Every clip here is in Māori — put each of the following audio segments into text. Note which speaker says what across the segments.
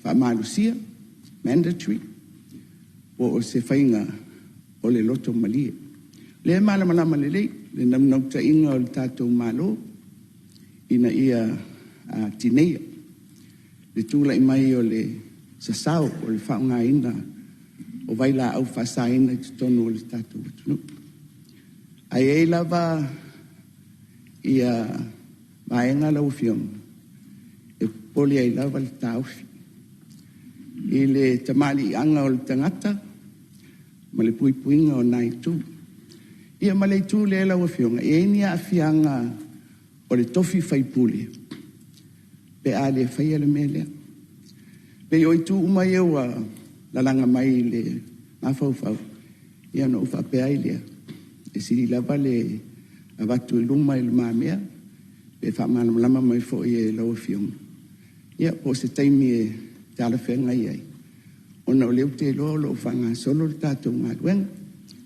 Speaker 1: whaamalusia, mandatory, o se whainga o le loto malie. Le malama lelei, le namnau ta inga o le tātou malo, ina ia tineia. Le tūla i mai o le sasau o le whaunga ina, o waila au whasa ina i tonu o le tātou watunu. Ai e lava ia vaenga lau fionga, e poli ai lava le taufi. I le tamali anga o le tangata, ma le puipuinga o nai tū. Ia ma le tū le lau fionga, e nia afianga o le tofi whaipuli. Pe a le whaia le mea lea. Pe oi tū umai au a lalanga mai le mawhauwhau. Ia no uwha pe ai lea. E siri lava le avatu i luma i le mamea. Pe whamana lama mai fo i e lau fionga. Ia po se taimi e te ala whenga i ai. Ona o leo te loa lo whanga solo le tātou ngā luenga.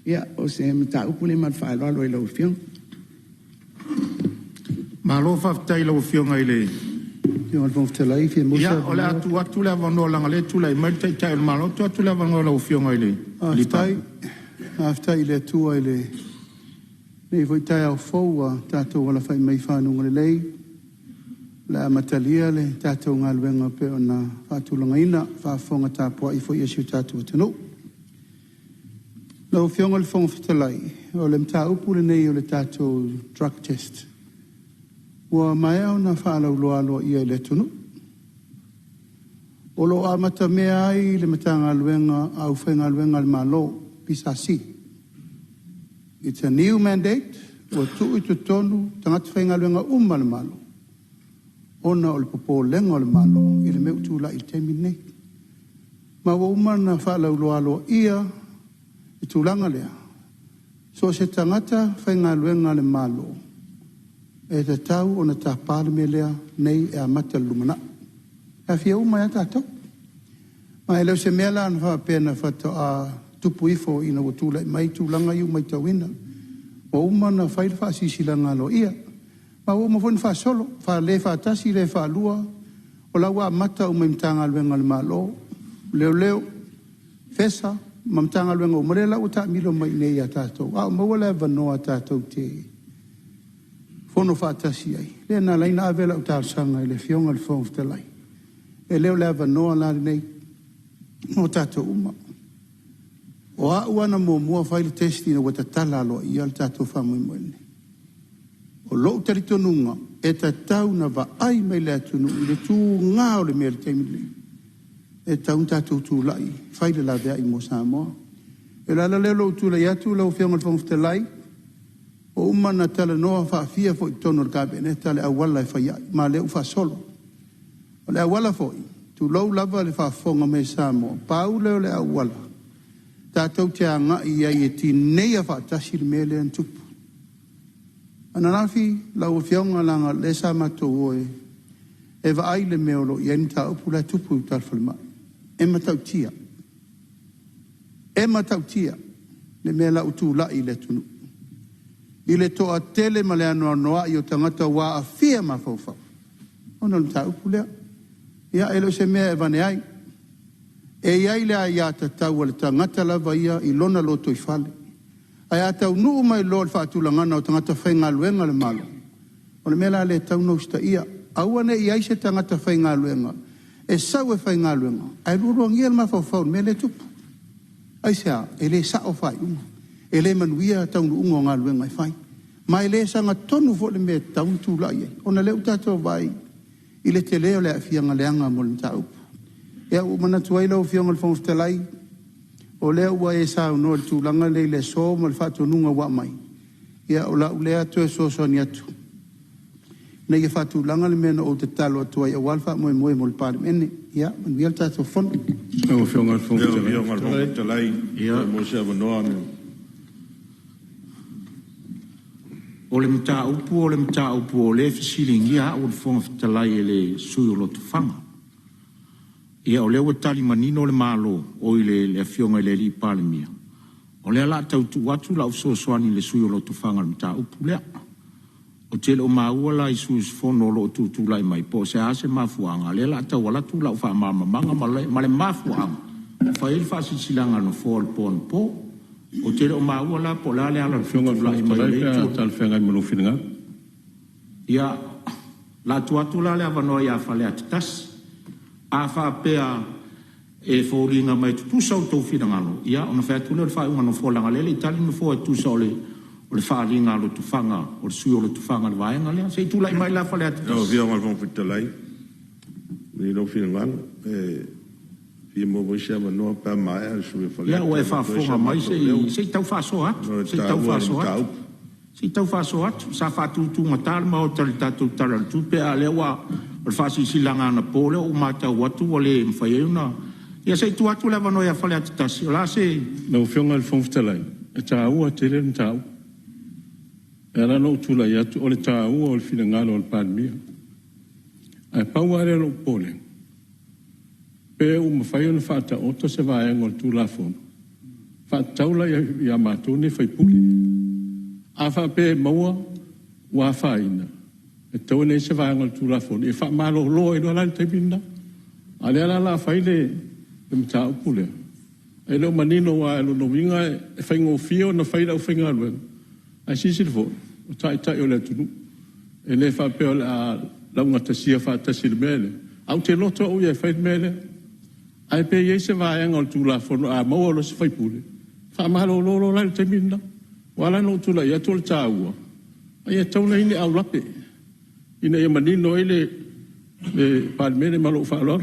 Speaker 1: Ia o se mta upule mat whaelalo i lau fionga.
Speaker 2: Malo whaftai lau fionga i le.
Speaker 3: Ia
Speaker 2: o le atu le avanoa langa le tula i mai tai o le malo atu le avanoa lau fionga i le.
Speaker 3: Aftai le tua i le. Nei voi tai au foua tātou wala whai mai whanunga le lei. La matalia le tātou ngā luenga pe o na whātulanga ina whāwhonga tāpua i fo Iesu tātou atanu. Lau fionga le whonga whatalai o le mta upule nei o le tātou drug test. Ua mai au na whaalau loa loa ia i le tunu. O lo a mata mea ai le mata ngā luenga au whainga luenga le malo pisasi. It's a new mandate. Ua tu i tu tonu tangata whainga luenga le malo. Ona o le popo lenga o le malo i le meu tūla i terminate. Ma wa umana whaalau loa loa ia i tūlanga lea. So se tangata whainga luenga le malo. E te tau o na tā pāre me lea nei e a mata lumana. A fia umai a tātou. Ma e leo se mea la na wha pēna whata a tupu ifo ina o tūla i mai tūlanga i umai tauina. O umana whaira wha sisilanga lo ia. Ma o ma fwini wha solo, wha le wha tasi, le wha lua. O la wa mata umai mtanga luenga le malo. Leo, fesa, ma mtanga luenga umarela o tā milo mai nei a tātou. A mawala vanoa tātou te Fono whātasi ai. Lea nā laina awela o tārsanga i le fionga le whonga whatelai. E leo lea wanoa lari nei. O tātou uma. O a uana mua whaile testi na wata tala aloa i al tātou whamui moene. O loo taritonunga e ta tau na wa ai mai lea tunu i le tū ngā o le mea le teimili. E taun tātou tū lai. Whaile la vea i mo Samoa. E lala leo loo tū lai atu lau fionga le whonga whatelai. O umana tala noa whaafia fo i tono le kabineta le awala e whaia, ma le ufa solo. O le awala fo i, tu lau lava le whaafonga me Samoa, pau leo le awala. Tātou te anga i ai e ti neia whaatasi le mele an tupu. Ana nafi, lau whiaunga langa le Samato oe, e wa ai le meolo i eni tā upu la tupu i talwhalimai. E matau tia. E matau tia, le mea la utu la i le tunu. I le toa tele ma le anoa noa i o tangata wā a fia ma whauwhau. Ona le tā upu lea. Ia elo se mea e vane ai. E iai lea ia ta tau le tangata lava ia i lona loto i whale. Ai a tau nuu mai lo le whaatulangana o tangata whainga luenga le malo. O le mea le tau nousta ia. Awane iai se tangata whainga luenga. E sau e whainga luenga. Ai ruruang ia le ma whauwhau me le tupu. Ai sea, e le sa o whai unga. E le manuia taunu ungo ngā luenga i whai. Mai le sanga tonu fo le mea taunu tūla i. Ona leo tātou vai i le te leo le a fianga leanga mo le tau. Ea umana tuai lau fianga le whonga whatelai. O leo ua e sa uno le tūlanga le le so mo le whātonunga wa mai. Ea o la ulea tue so ni atu. Nei e whātulanga le mena o te talo tuai a walfa mo le pāre mene. Ea, manuia le tātou whonu.
Speaker 2: O fianga le whonga whatelai. Ea, mo se avanoa me. O le mta upu o le fisilingia o le whonga whatalai e le sui o loto whanga. Ia o le ua tali manino le malo o i le fionga i le li palemia. O le ala tau tu watu la uso soani le sui o loto whanga le mta upu lea. o te o maua la i sus fono lo tu lai mai po se ase mafuanga le la ta wala tu la fa mama manga male mafuanga fa il fa silanga no fol pon po o te o maua la po la le ala
Speaker 4: Fionga
Speaker 2: lai mai le
Speaker 4: tal fenga mo finga.
Speaker 2: ya la tu la le avano ya fa le atas a fa pea e folinga mai tu sa to finanga ya ona fa tu le fa una folanga le itali no fo tu sa o le whaaringa lo tu whanga, o le sui o le tu whanga le waenga lea. Sei tūlai mai la whale atu.
Speaker 5: O via ngal whong whitalai. Ni lo whina ngal. Fia mo voi sia manoa pa mai al sui whale atu.
Speaker 2: Ia o e whaafonga mai, sei tau whaaso atu. Sei tau whaaso atu. Sei tau whaaso atu. Sa whaatutu matala ma o tali tātou tala tu pe a lewa o le whaasi silanga ana pōle o mātau atu o le mwhaiuna. Ia sei tu atu lewa noia whale atu tasi. O la sei.
Speaker 4: No whionga le whong whitalai. E tā ua te re tau. Era no tula ya tu ole ta u ole fina ngalo ole pandemia. Ai pauare lo pole. Pe o mafai ona fata o to se vai ngol tula fon. Fa taula ya matone fai puli. A fa pe maua wa faina. E to ne se vai ngol tula fon. E fa malo lo e no lan te binda. Ale la fai le mta pule. E lo manino wa lo no winga e fai ngo fio na fai da fai ngalo. Ai si fo. O tai o le tunu. E le fa pe o la unga tasia fa tasil mele. Au te loto o ia fai mele. Ai pe ye se va anga o tula fono a mo lo se fai pule. Fa malo lo la te minna. Wala no tula ia tol taua. Ai e tauna ini au lape. Ina e manino ele palmene malo fa lo.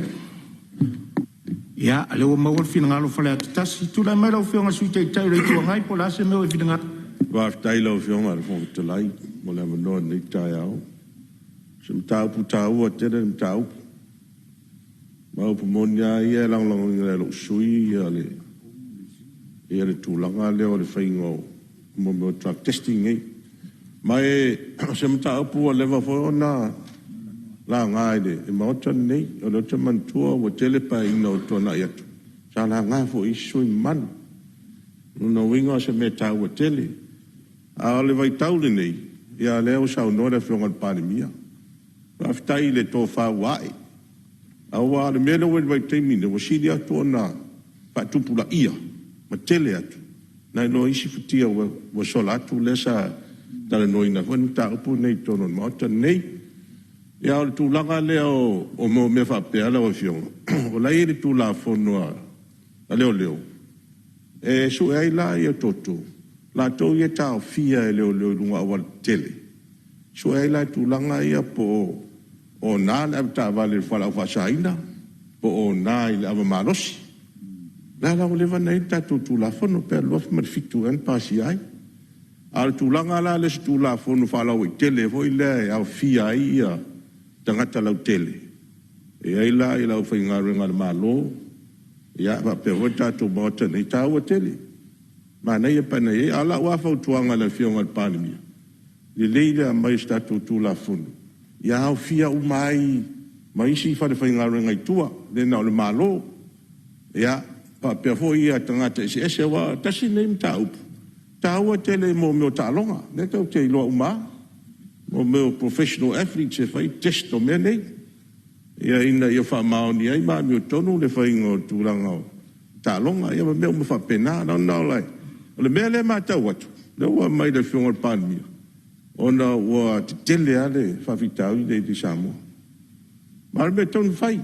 Speaker 2: Ia, le o mawal fina ngalo fale atu tasi. Tula mai lau whionga sui te tau rei tua ngai po la se meo e fina ngata.
Speaker 5: Wa tai lo whionga le whong whitalai. Mo le manoa ni tai au. Se mtau pu tau a tere mtau. Mau pu monia ia lang le lo sui ia le tūlanga le o le whaingo. Mo meo truck testing ei. Mai se mtau pu a lewa whaona. La ngai de e maotan nei o le te mantua o telepa ina o tona iatu. Sa la ngai fo i sui man. Nuna winga se me tau o tele. A le vai taule nei. Ia leo sa unora whionga le pandemia. Raftai le tō wha wae. A wā le mele wed vai teimine wa siri atu o nā patupula ia. Ma tele atu. Nai no isi futia wa sola atu le sa tala noina. Wanu ta upu nei tono maotan nei. Ia o le tūlanga leo o mo me whapea la o whionga. O lai e le tūla whonua a leo. E su e la ia toto. La tau ia tau fia e leo lunga awal tele. Su e la tūlanga ia po o nā le abta vale whala o whasaina. Po o nā i le awa malosi. La o lewa nei tatu tūla whono pe lof marfitu en pasi ai. Al tūlanga la le tūla whono whala o i tele. Hoi le au fia ia. Tangata lau tele. E aila i lau whaingaru le malo. Ia pa pe hoi tātou maota nei tāua tele. Ma nei e pana e ala ua whautuanga le whionga le pandemia. Le leile a mai tātou tūla whunu. Ia au fia u mai isi whare whaingaru ngai tua. Le nao le malo. Ia pa pe hoi ia tangata ese wa tasi nei mta upu. Tāua tele mo meo tālonga. Ne tau te iloa umaa. O meu professional athlete se fai test o mea nei. Ia ina ia wha maoni ai maa meo tonu le whai ngō tūranga o tālonga. Ia ma mea me wha pena nao lai. O le mea le maa tau atu. Le ua mai le whionga le pandemia. O na ua te tele ale whawhitau i le Samoa. Ma le mea tonu whai.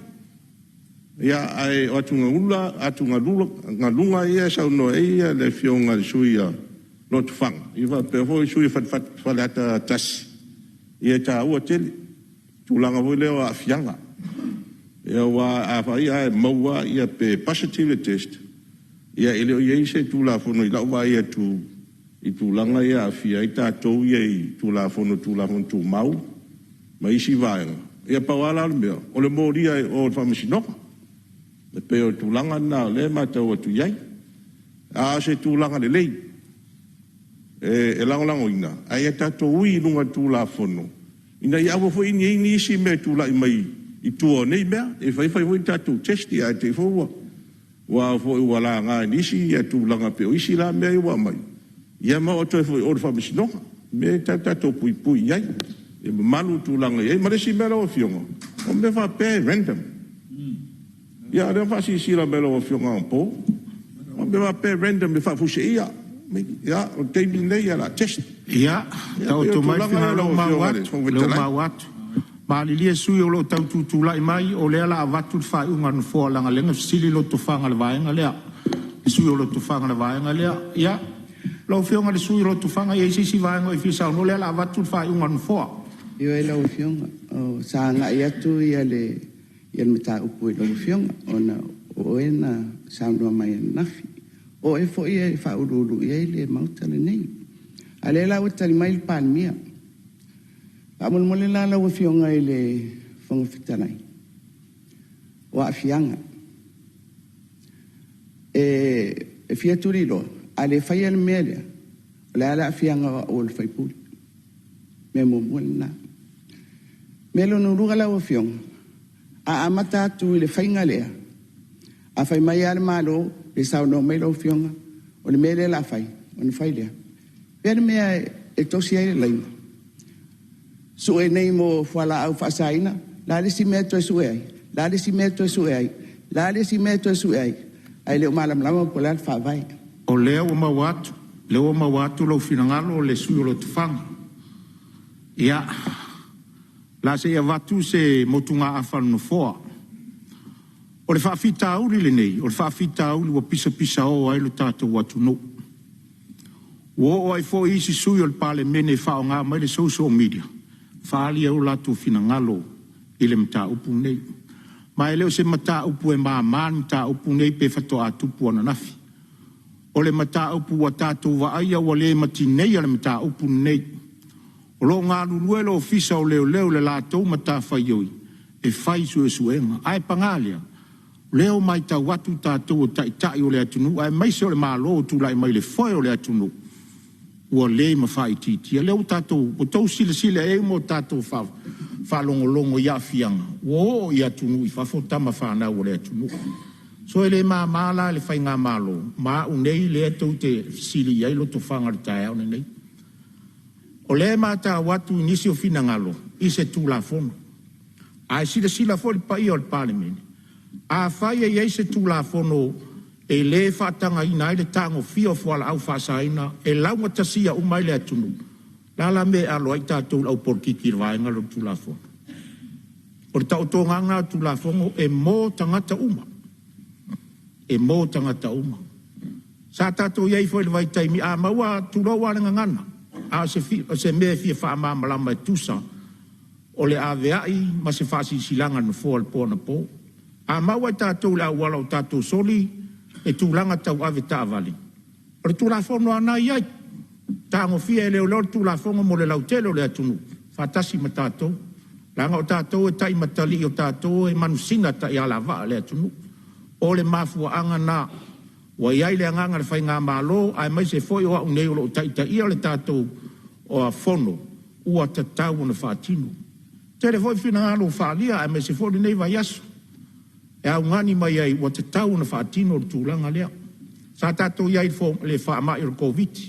Speaker 5: Ia ai o atu ngā lunga ia sau no ia le whionga le suia lotu whanga. I wha pe hoi suia whale ata tasi. Ia tā ua tele. Tūlanga voi leo a whianga. Ia wā a whai a maua ia pe positive test. Ia eleo ia se tūla whono i lau wā ia tū. I tūlanga ia a whia i tātou ia i tūla whono tū mau. Ma isi vāenga. Ia pawala ala mea. O le mōria o le whamasinoka. Le pe o tūlanga nā le mātau atu iai. A se tūlanga le lei. E lango ina. Ai e tato ui lunga tūla whono. Ina i awa fo ini isi me tūla i mai i tua nei mea. E whai fo tato testi a te fōua. Wa fo i wala ngā nisi i a tūlanga pe o isi la mea i wa mai. Ia ma o toi fo i ora whamasinoka. Me tato pui iai. e malu tūlanga e maresi mera o fionga o me fa pe random ia re fa si la mera o fionga un po o me fa pe random me fa fushi ia o te nei ia test
Speaker 2: ia tau to mai fina lo mawat ma li li sui o lo tau tu lai mai o le ala avatu fa unga no fo langa lenga sili lo to fanga le vaenga le sui o lo to fanga le vaenga le ia lo fionga le sui lo to fanga ia si vaenga i fisa no le ala avatu fa unga no fo
Speaker 1: Yo e lau fionga, o sa nga i atu i ale mata upu i lau fionga, o e na saunua mai nafi. O e fo i e wha ururu i e le mautale nei. A le lau tali mai le palmia. A mole la lau fionga i le whanga fitanai. O a fianga. E fia turilo, a le whai al melea, o le ala fianga o le whaipuri. Me mo na. Melo no ruga la ofiong. A amata tu le fainga lea. A fai mai al malo le sao no melo ofiong. O le mele la fai. O le fai lea. Per mea e tosi ai leima. Su e nei mo fuala au fasaina. La le si meto e su ai. La le si meto e su ai. La le si meto e su ai. Ai le malam lama po la fa vai.
Speaker 2: O leo o mawatu. Leo o mawatu lo finangalo o le sui o lo tufanga. Ia. La se ia watu se motunga awhanu no foa. O le whaafita auri le nei, o le whaafita auri wa pisa o ai lo tātou watu no. O ai fo isi sui o le pale mene whao ngā mai le social media. Whaali au latu fina ngalo i le mta upu nei. Mai leo se mata upu e maa mta upu nei pe whato a tupu ana nafi. O le mata upu wa tātou wa aia wa le mati nei a le mta upu nei. O lo ngā luluelo o fisa o leo le lātou mata whaioi, e whai suenga. Ai pangalia, leo mai ta watu tātou o tai o le atunu, ai mai se o le mālo o tūlai mai le whai o le atunu, ua le ma whai titia. Leo tātou, o tau sile e mo tātou whalongolongo ia fianga, o i atunu, i whafotama whanau o le atunu. So e le mala le whai ngā mālo, mā unei le atou te sili iai lo to whanga le tai au nei. O le mata watu nisi o fina ngalo, i se tū la fono. A sila foli pa i o le palemene. A whaia i se tū la fono, e le whaatanga ina, e le tango fio fuala au whaasaina, e launga tasia umai le atunu. Lala me alo ai tātou au porkiki rwaenga lo tū la fono. O le tau tōnganga tū la fono, e mō tangata uma. E mō tangata uma. Sa tātou iei foi le vai taimi, a maua tūroa nga ngana. A se me fia wha malama e tusa o le aveai ma se whasi silanga no fōa le pōna pō. A maua tātou le awala o tātou soli e tūlanga tau ave tāwali. O le tūla whono ana iai. Tāngo fia e leo leo tūla whono mo le lautelo le atunu. Whatasi ma tātou. Langa o tātou e tai matali o tātou e manusina ta i ala waa le atunu. O le mafua anga nā. Wa iai le anganga le whai ngā mālo, ai mai se foi o au nei o lo taita ia le tātou o a whono, ua tatau na whātino. Tere foi whina ngālo whālia, ai mai se foi nei vai aso. E au ngani mai ai, ua tatau na whātino o tūlanga lea. Sa tātou iai le whaamai o COVID,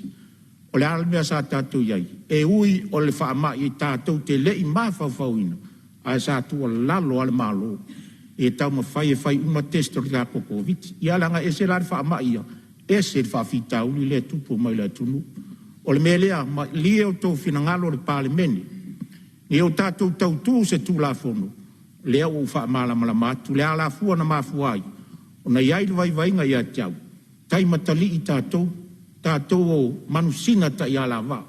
Speaker 2: o le alamea sa tātou iai. E ui o le whaamai tātou te lei mawhauwhauina, ai sa tua lalo ale mālo. E tau ma fai uma testo la ko COVID. Ia langa e se la fa mai e se fa fita uli le tupu mai le tunu. O le melea ma li o to finangalo le palemene. E o tatu tau tu se tu la fono. Le o fa mala matu le ala fu na mafuai. O na iai vai nga ia tau. Tai matali i tatu manusina ta ia la va.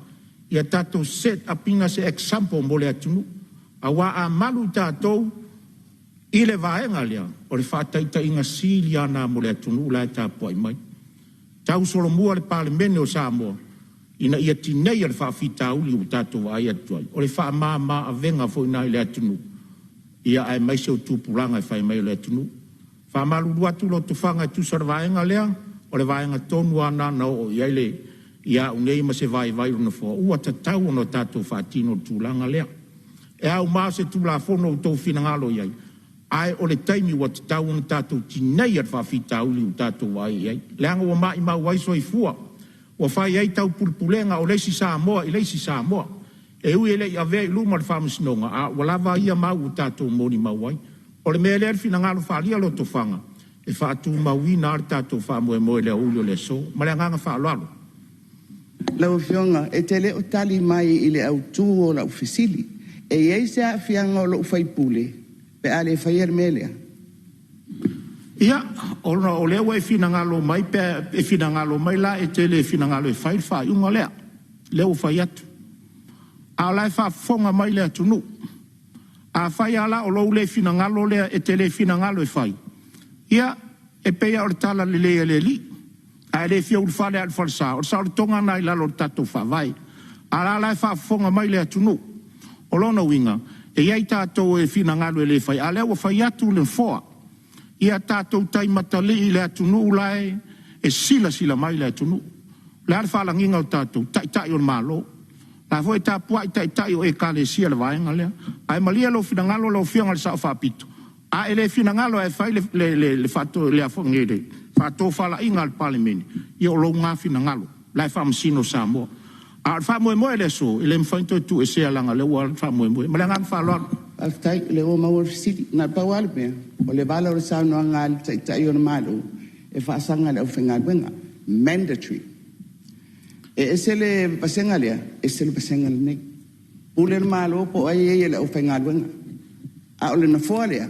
Speaker 2: Ia tatu set apina se example mo le tunu. Awa a malu tatu I le vaenga lea, o le whaataita inga sili ana mo le atunu la ta poi mai. Tau solo mua le palemene o Samoa, ina ia tinei le whaafita uli o tātou ai atuai. O le wha maa a venga fo ina le atunu. Ia ai mai se o tūpuranga e whai mai le atunu. Wha maluru atu lo tu whanga tu sara vaenga lea, o le vaenga tonu ana na o ia le, ia unei ma se vai runa fo. Ua tatau no tātou whaatino tūlanga lea. E au maa se tūla fono o tō finangalo iai. Ai o le taimi wa tau na tātou tinei ar whawhita uli o tātou wai iai. Leanga wa mai waiso i fua. Wa whai ai tau pulpulenga o leisi Samoa i leisi Samoa. E ui ele ia vea ilu ma le whamasinonga, a walawa ia mau tātou moni mauai. O le mea lea fina ngalo whaalia lo to whanga. E whaatu maui nā re tātou whaamoe moe lea uli o le so. Ma lea nganga whaalalo.
Speaker 1: Lau fionga, e te leo tali mai i le au tū o lau fisili. E iei se a fianga o lau whaipule. Pe ale whaier melea.
Speaker 2: Ia, o lea e fina ngalo mai, e fina ngalo mai la e te le fina ngalo e whair wha iunga lea. Leo whai atu. A lai wha fonga mai lea tunu. A whai ala o lau le fina ngalo lea e te le fina ngalo e whai. Ia, e peia o le tala le lea le li. A le fia ul fale al falsa. O sa o tonga nai lalo tato wha vai. A la lai wha fonga mai lea tunu. O lona winga. E iai tātou e fina ngalo e le whai. A lea wa whai atu le whoa. Ia tātou tai matali i lea tunu ulai. E sila mai lea tunu. Lea le whalanginga o tātou. Tai o le malo. La foi ta pua tai o e kale sia le vaenga lea. Ai malia lo fina ngalo lo fianga le sa whapito. A ele fina ngalo e fai le fato le afongere. Fato fala inga al parliament. Ia o lo ngā fina ngalo. Lai whamasino sa moa. A whamoe le so. Ele mwhainto tu e sea langa le ua whamoe. Ma le ngang whaloa.
Speaker 1: Aftai le o mawar fisili. Nga pawal mea. O le vala o le sao noa ngā tai o na malo. E whaasanga le au whenga wenga. Mandatory. E ese le pasenga lea, ese le pasenga le nei. Ule le malo po ai e le au whainga luenga. A ole na fua lea,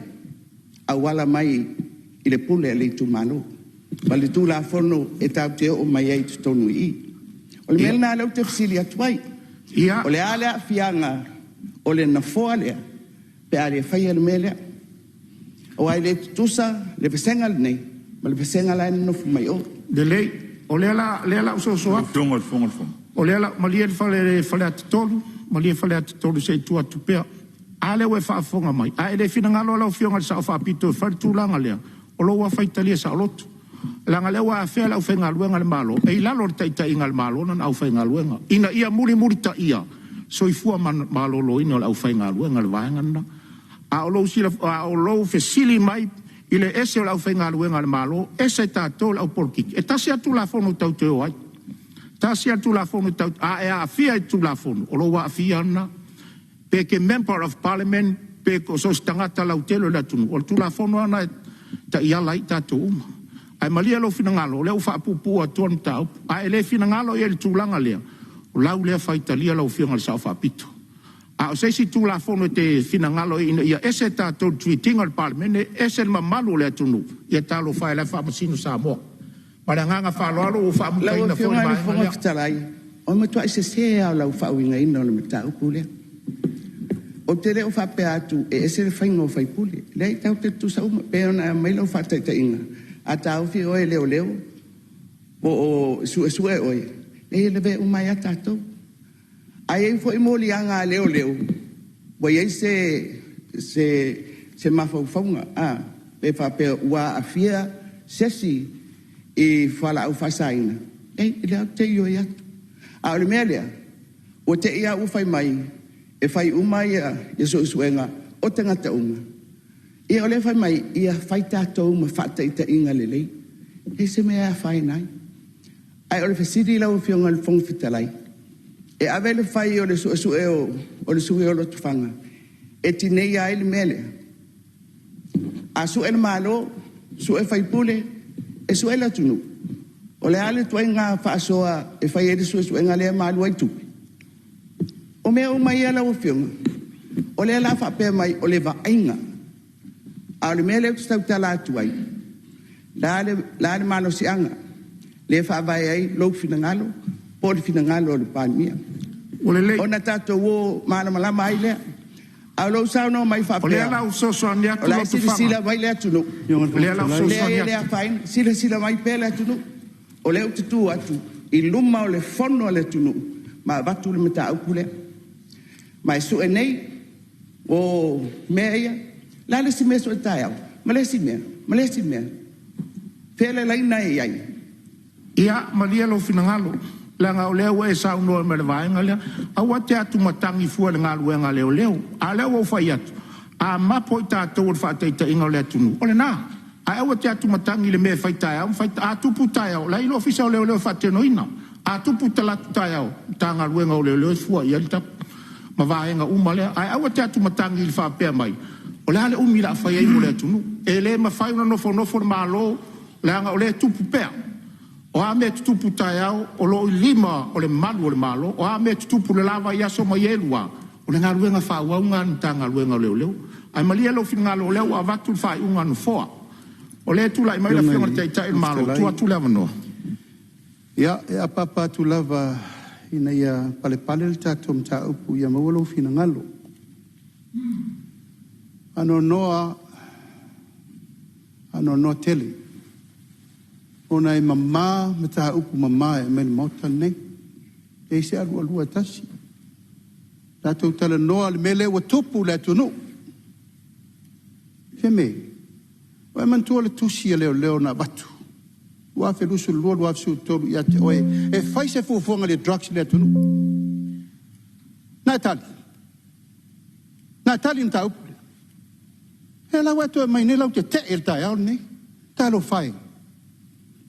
Speaker 1: a wala mai i le pule le tu malo. Wale tu la fono e tau te o mai ai tu tonu i. Ole mele na lau te fisili atuai. Ole a lea fianga, ole na fua lea, pe a le whaia le melea. O ai le tusa, le pasenga le nei, ma le pasenga la nofu mai o.
Speaker 2: De lei. O lela uso soa.
Speaker 4: Tonga le fonga.
Speaker 2: O lela malia fale atitolu. Malia fale atitolu se tua tupea. A le we whaafonga mai. A ele fina ngalo lau fionga le sao whaapito e whare tūlanga lea. O lo wa whaitalia sa olotu. Langa lea wa whea lau whenga luenga le malo. E ilalo le taita inga le malo nan au whenga luenga. Ina ia muri ta ia. So i fua malo lo ina au whenga luenga le vaenga na. A o lo fesili mai. Ile ese o lau whenga luenga le malo, ese tātou lau porkiki. E tasi atu la fono tau te oai. Tasi atu la fono tau, a e a fia atu la fono. O lo wa a fia ana, pe ke member of parliament, pe ko sos tangata lau telo la tunu. O tu la fono ana, ta ia lai tātou uma. Ai malia lo fina ngalo, leo wha pupu a tuan tau. A ele fina ngalo i ele tūlanga lea. O lau lea whaitalia lau fia ngal sao whapito. A o seisi tu la fono te fina ngalo ia ese tātou tuitinga le parlemene, ese le mamalu le atunu. Ia tālo whae lai whamasino sa moa. Mara nganga whaaloalo o whaamutaina fo le
Speaker 1: maenga lea. Lau e whitalai, o matua i se sea lau whaawinga ina o le mata upule. O te leo whapea atu e ese le whainga o whaipule. Lei tau te tu sa uma, pe ona mai lau whaataita inga. A tau fi oe leo. O sue oe. Lei le ve umai a tātou. Ai foi molianga leo. Wai ai se mafaufaunga. Pe whapea ua a fia sesi i whala au whasaina. Leo te io i atu. A ole mea lea, o te ia ufai mai, e whai umai ia suenga, o te ngata unga. Ia ole whai mai, ia whai tātou ma whataita inga lelei. Se mea whai nai. Ai ole whasiri lau fionga le whongwhitalai. E avele fai o le sue o lo tufanga. E tinei ai le mele. A sue le malo, sue fai pule, e sue la tunu. O le ale tuai ngā whaasoa e fai ere sue ngā lea malu ai tupi. O mea umai ala o fionga. O le ala whapea mai o le vainga. A le mele tu stau tala atu ai. La le malo si anga. Le whaavai ai lau fina ngalo, po le fina ngalo le pānia. O na tātou o malama ai lea. A lau sao no mai whapea.
Speaker 2: O lea lau soso ania tu
Speaker 1: lo tufanga. O lai sila mai lea tunu.
Speaker 2: Lea lau soso ania.
Speaker 1: Lea whain, sila mai pē lea tunu. O leo te tu atu. I luma o le fono le tunu. Ma watu le mata au pule. Ma e su e nei. O mea ia. La le si mea so e tai au. Ma le si mea. Pēle lai nai ai.
Speaker 2: Ia malia lo fina ngalo. Langa o leo e sa uno me le vaenga lea. Awa te atu matangi fua le ngalu e nga leo. A leo o fai atu. A mapo i tātou o whaataita inga o lea tunu. Ole nā. A ewa te atu matangi le mea whai tai au. A tupu tai au. La ilo fisa o leo whaateno ina. A tupu talatu tai au. Tā ngā luenga o leo fua i alita. ma vaenga uma le ai au te atu matangi le whapea mai o le hale umi la whai ai mo le atunu e le ma whai una nofo malo le anga o le tupu pea o a me tupu tai au o lo i lima o le malu o le malo o a me tupu le lava i aso mai elua o le ngaruenga whauaunga ni ta ngaruenga leo leo ai malia lo fina ngalo leo a vatu whai unga no foa o le tula i mai la whionga te tai malo tua tu lava no
Speaker 3: ia e a papa tu lava ina ia pale le tatou mataupu ia maua lou finagalo anonoa tele ona e mamā mataupu mamā e mai le maota nei e se alualua tasi tatou talanoa le mele ua tupu le atunuu feme oe mantua le tusi e leoleo na vatu ua felusu lua lua fesu tolu ia te oe e fai se fuafuaga le drugs le atunuu na tali na taupu e lau atu e mai nei lau te te'e le taeao lenei talo fai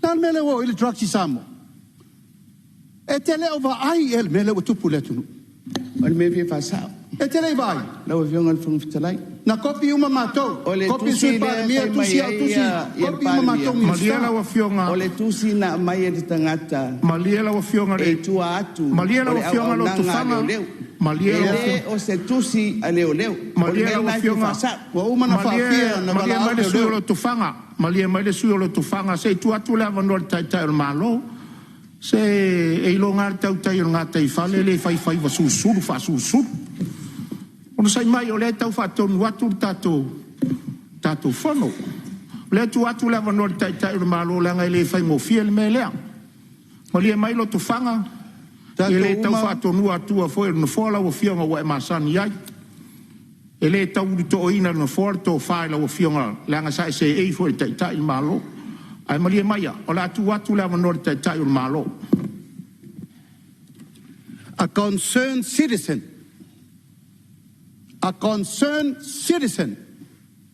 Speaker 3: na le mele ua i le drugs i samo e te leo vaai e le mele ua tupu le atunuu
Speaker 1: o le mea fia whasao
Speaker 3: e te lei vaai
Speaker 1: lau e whionga le whangafitalai
Speaker 3: na kopi uma mātou
Speaker 1: O le
Speaker 3: kopi
Speaker 1: tusi
Speaker 3: sui
Speaker 1: lea
Speaker 3: paramia
Speaker 1: fai
Speaker 3: tusi
Speaker 1: mai
Speaker 3: au
Speaker 1: ai
Speaker 3: tusi
Speaker 1: ia
Speaker 3: kopi uma
Speaker 1: paramia.
Speaker 3: mātou
Speaker 2: malia la
Speaker 3: minista
Speaker 2: wa whionga
Speaker 1: o le tusi na mai e te tangata
Speaker 2: malia la wa whionga
Speaker 1: e
Speaker 2: le
Speaker 1: tua atu
Speaker 2: malia la
Speaker 1: o
Speaker 2: wa
Speaker 1: le
Speaker 2: whionga lo
Speaker 1: auaunanga
Speaker 2: tufanga
Speaker 1: leoleo.
Speaker 2: malia la wa
Speaker 1: E o se tusi a leoleo
Speaker 2: Malia la wa whionga
Speaker 3: ua uma na whaafia na
Speaker 2: malia mai le sui o
Speaker 3: walaau
Speaker 2: lo tufanga malia mai le sui o lo tufanga se tu atu le avano le tai tai o malo se e ilo ngā tau tai o ngā tai whale le fai wa susuru fa susuru ono sai mai o le tau whatonu atu tatou whono le tu atu le avano le tai tai o malo le ngai le fai ngofia le melea malia mai lo tufanga e le tau whatonu atu a foi no fola o whionga wa e masani ai e le tau to oina no forto faila o fionga langa sai se e foi tai tai malo ai malia mai o la tu atu la no tai tai o malo
Speaker 3: a concerned citizen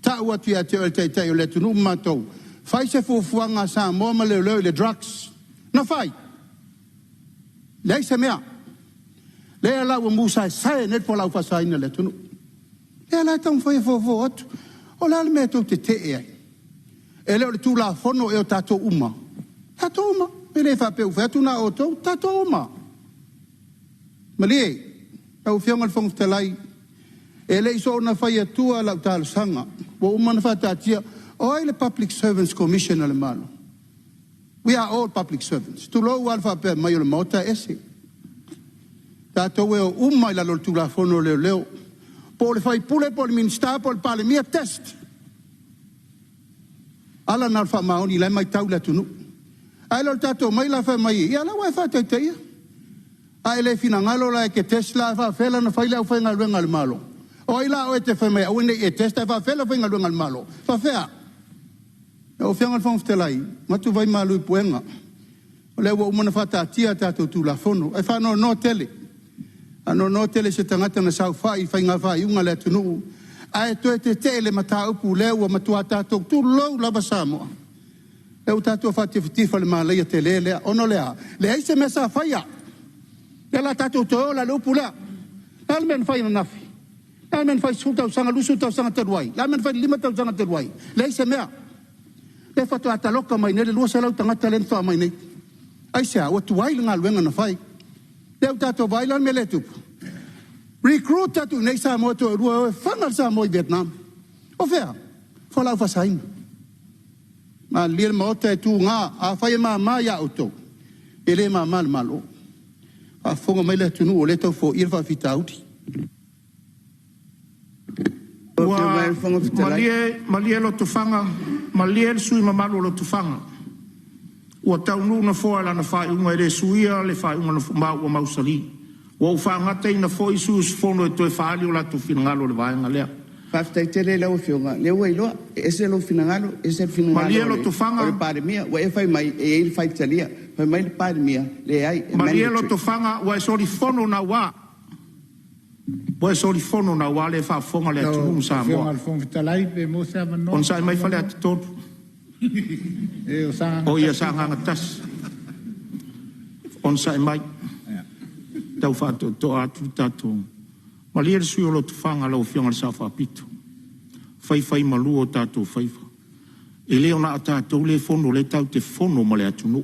Speaker 3: ta ua tia te o te te o le tunu mātou fai se fuafuanga sa moma le drugs na fai lei se mea le ala ua musa sai net po lau fasaina le tunu e la tau fai fofo atu o la le mea tau te te ai e leo le tu la fono e o tato uma e le fa peu fatu na o tau tato uma malie au fianga le fonga telai e le iso na fai atua la tal sanga o uma na fata tia o le Public Servants Commission le malo we are all public servants tu lo alfa pe mai le mota ese tato e o uma la lo tu la fono leo po le fai pule po le minsta po le pale mia test ala na fa maoni le mai tau la tunu ai lo tato mai la fa mai ia la wa fa te ia ai le fina ngalo la ke Tesla fa fela na fai la fa ngal malo o ila o te fa mai o ne e testa fa fela fa ngal malo fa fea o fianga fong telai matu vai malu puenga o le wo mona fa ta tia tato tu la fono e fa no tele ano no tele se tangata na sau fai nga fai unga le tunu ai to te tele mata upu le o matua tato tu lo la basamo e o tato fa te fitifa le mala ia tele le ono le ai se mesa faia e la tato to la lupu la almen fai na nafi almen fai suta usanga lusu ta usanga terwai almen fai lima ta usanga terwai le ai se mea le fa to ataloka mai ne le lusa la tangata le fa mai nei ai se o tuai nga luenga na fai Deu tato bailan me letup. Recruit tatu nei sa mo to rua fangal sa mo Vietnam. O fea. Fola fa sain. Ma lir mo te tu nga a fa ma ya auto. Ele ma mal malo. A fonga mai le tunu o le to fo irfa fitauti.
Speaker 2: Malie lo tufanga. Malie sui ma malo lo tufanga. Ua tau na foa la na whai unga ere suia le whai unga na ua mausali. Ua uwhangata ina fo isu usfono e toe whaali o la tu finangalo le vaenga lea.
Speaker 1: Whaftai te le lau whionga. Le ua iloa, ese lo finangalo, ese finangalo.
Speaker 2: Malia lo tufanga.
Speaker 1: O le pāremia, ua e whai mai, e il whai talia. Whai mai le pāremia, le ai.
Speaker 2: Malia lo tufanga, ua e sori fono na wā. Ua e sori fono na wā le whaafonga le atunu sa moa.
Speaker 6: Whionga le fonga talai pe mo se amano.
Speaker 2: On sai mai whale ati tonu. O ia sa nganga tas. On sai mai. Tau whātou to atu tatou. Ma lia le sui o lo tufanga lau fionga le sa whapito. Whai malu o tātou whaifa. E leo na o tātou le fono le tau te fono ma le atunu.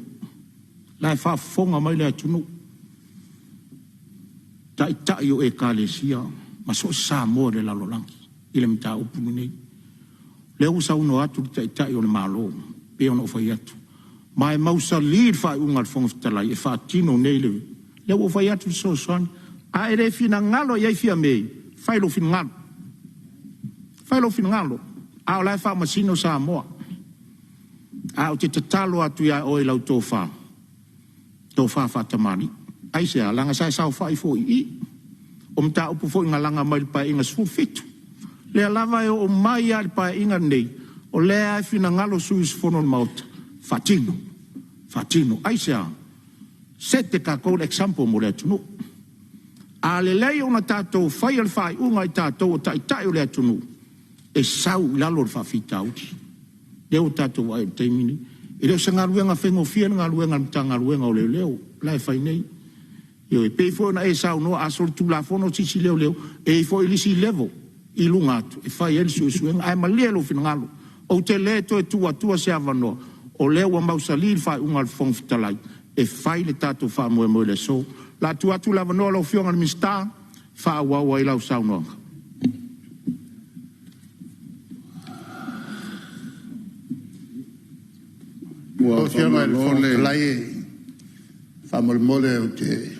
Speaker 2: Lai whafonga mai le atunu. Tai o e kālesia. Ma so sa mo le lalolangi. Ile mta upunu nei. Leo usa uno atu tai o le malo. Pe ono whai atu. Ma e mausa lir whai unga le fonga fitalai. E whaatino nei le. Leo o whai atu so soani. A ere fina ngalo iai fia mei. Whai lo fina ngalo. Whai lo fina ngalo. A o lai wha masino sa moa. A o te tatalo atu ia o i lau tō wha. Tō wha whatamani. Ai se a langa sai sau whai fo i. O mta upu fo inga langa mai pa inga sfu fitu. Lea lava e o mai ali pa inga nei. O lea e fina ngalo suis fonon maota. Fatino. Fatino. Ai se a. Sete ka kou example mo le tunu. A le lei o na tātou whai al whai unga i tātou o tai o le tunu. E sau lalo le whawhita uti. Leo tātou ai te mini. E leo sa ngā ruenga whengo fia ngā ruenga mta ngā ruenga o leo. Lai whai nei. Yo e pei na e sau no asol tu la fono sisi leo. E fo ilisi level. I lunga atu. E whai elsi o suenga. Ai malielo fina ngalo. O te le to e tua se avanoa. O leo a mausali whai unga al whong fitalai. E whai le tātou wha moe le so. La atu lava noa lau fionga le mista. Wha awawa i lau sau noanga.
Speaker 3: O fianga le fole lai fa mole o te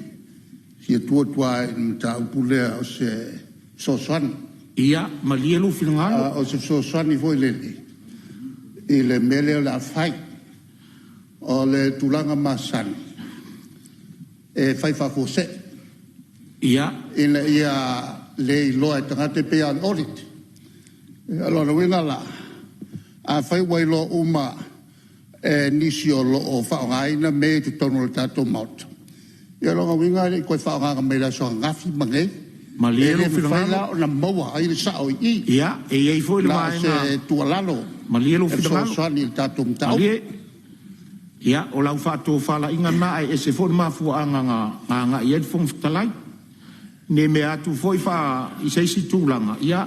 Speaker 3: si tua ta upulea o se sosan
Speaker 2: ia malielu finanga
Speaker 3: o se sosan i foi lele i le mele la fai o le tulanga masan e fai fa fose
Speaker 2: ia
Speaker 3: in ia le loa tangate pe an audit allora winga la a fai wai lo uma nisi o lo o whaongaina me te tono le tātou maut. Ia longa winga le koe whaonga me la so ngafi mange.
Speaker 2: Ma lero
Speaker 3: whilanga. O na maua ai le sao i.
Speaker 2: Ia, e iei foi le
Speaker 3: maenga. La se tualalo.
Speaker 2: Ma lero whilanga.
Speaker 3: E so soani le tātou mtau.
Speaker 2: Ia, o lau whātou whala inga na e se foi mafua anga i edfong fitalai. Ne me atu foi wha i seisi tūlanga. Ia,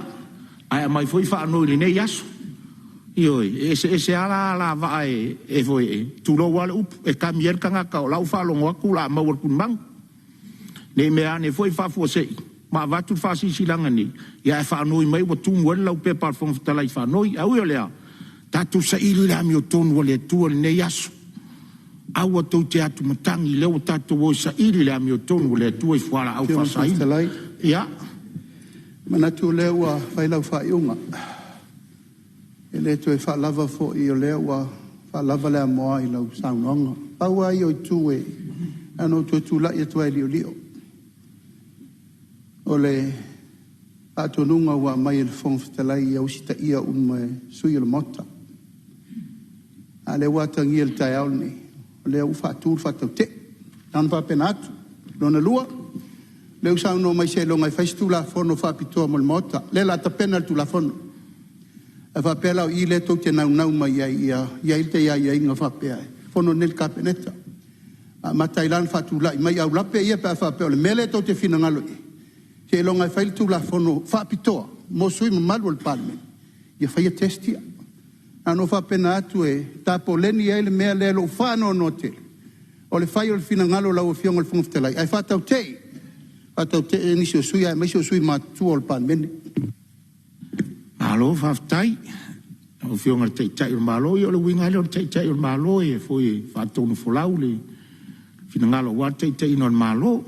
Speaker 2: ai mai foi wha anoi le nei aso. Ioi, ese ala va e foi tu lo wale up e kamier kanga ka la fa lo ngaku la ma wor kun mang ne me ane foi fa fo se ma va tu fa si silanga ni ya fa noi mai wo tu mo la pe par fon ta la fa noi a u le ta tu sa ilu la mi ton wole tu ne yasu a wo tu te atu matangi le o ta tu wo sa ilu la mi ton wole tu e fa la au fa sa ya
Speaker 3: mana tu le wa fa la fa yunga e le tu e wha lava fo i o lea wa wha lava lea moa i lau saunonga. Paua i o tu e ano tu la i tu e lio. O le atonunga wa mai il fong fitalai i au sita ia sui o le mota. A le watangi il tai auni. O le au wha tau te. Nanu wha penatu. Lona lua. Le usauno mai se longa i whaistu la fono wha pitoa mo le mota. Le la ta pena tu la fono. E whapea i le tau te nau mai ia te ia inga whapea. Fono nel kapeneta. Ma tailan whatula i mai au lape ia pe whapea le mele tau te whina ngalo i. Te longa i whail tula fono whapitoa. Mo sui ma malu al palme. Ia whaia testia. Ano whapena atu e tapo leni e le mea lelo whano no te. O le whai o le whina ngalo lau o fionga le whungftelai. Ai whatau te. Whatau te e nisi o sui ai maisi o sui ma tua al palme.
Speaker 2: Alo whaftai, o fionga tai o malo, i o le winga le o tai o malo, e foi whatonu folau le, fina ngalo wa tai no malo,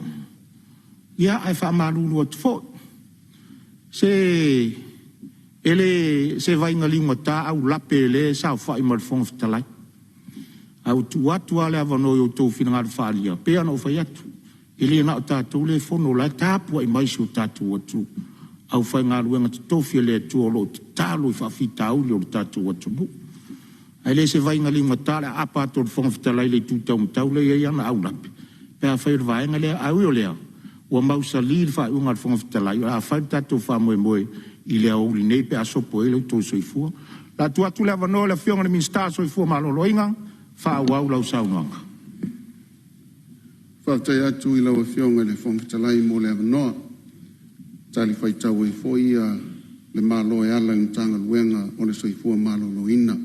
Speaker 2: ia ai wha maruru atu fo. Se vai ngalinga ta au lape le sa whai marfong fitalai. Au tu atu ale avano i o tau fina ngalo whalia, pea no whai atu. Ele na o tātou le fono la tāpua i maisi o tātou atu. Au whai ngā ruenga te tofia le tuolo te talo i whawhita au le o tātou atumu. Ai le se vai ngā linga tāle apato le whangawhitalai le tūtau mtau le ia na au lape. Pea whai rwaenga le au o lea. Ua mausa li le whai unga le whangawhitalai. A whai tātou whamoe i le au li nei pe a sopo e le tō soifua. La tuatu le avanoa le whionga le minsta soifua malolo inga. Wha au lau saunanga.
Speaker 3: Whautai atu i lau whionga le whangawhitalai mo le avanoa. tali fai tau e foi le malo e ala tanga luenga o le soifua malo loina.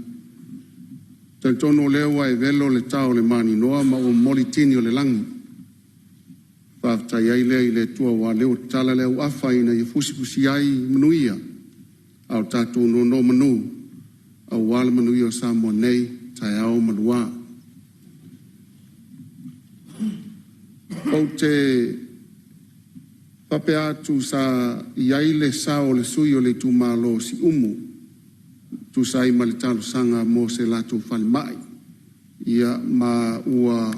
Speaker 3: Tal tono lewa e velo le tau le mani noa ma o molitini o le langi. Whaftai ai lea i le tua wa leo tala leo afa ina i fusipusi ai manuia. Au tātou no manu. Au wala manuia o Samoa nei tai au manua. O te pape atu sa iai le sao le sui o le tumalo si umu. Tu sai malitalo sanga mo se lato falmai. Ia ma ua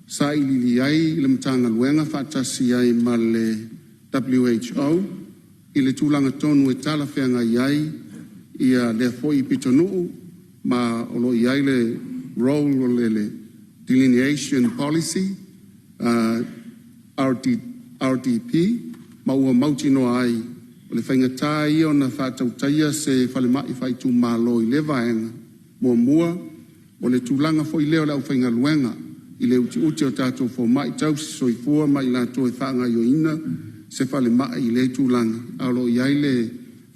Speaker 3: sa ili ai le mtanga luenga fatasi ai ma le WHO. Ile tulanga tonu e tala whenga iai. Ia le foi pitonu ma olo iai le role o le delineation policy. RDP, ma ua mauti no ai, o le whaingatā i o na whātautaia se whalemai whaitu mālo i le vaenga, mua, o le tūlanga fo i leo lau whainga luenga, i le uti o tātou fo mai tau si soifua mai la toe whaanga i o ina, se whalemai i le tūlanga, alo i ai le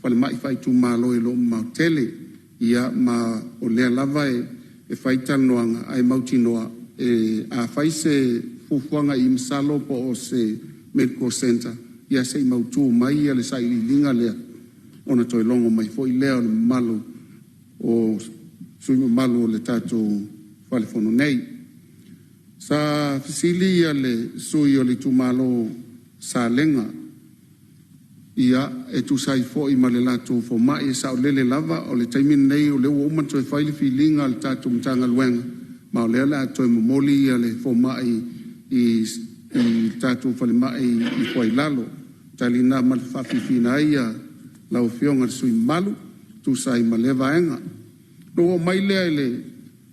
Speaker 3: whalemai whaitu mālo i lo mautele, ia ma o lea lava e whaitanoanga ai mauti noa, a whaise fufuanga i msalo po o se medical center ia se mautu mai ia le sai linga lea ona toi longo mai fo i lea o malo o sui malo le tato whalefono nei sa fisili ia le sui o le tu malo sa lenga ia e tu sai fo i male lato fo mai e sa o lele lava o le taimin nei o le uman toi whaile fi linga le tato mtanga luenga ma o lea la toi momoli ia le fo mai i tātou whalemai i koe lalo. Tali nā malwhawhiwhina ia lau whionga sui malu, tu sai malewa enga. No mai lea le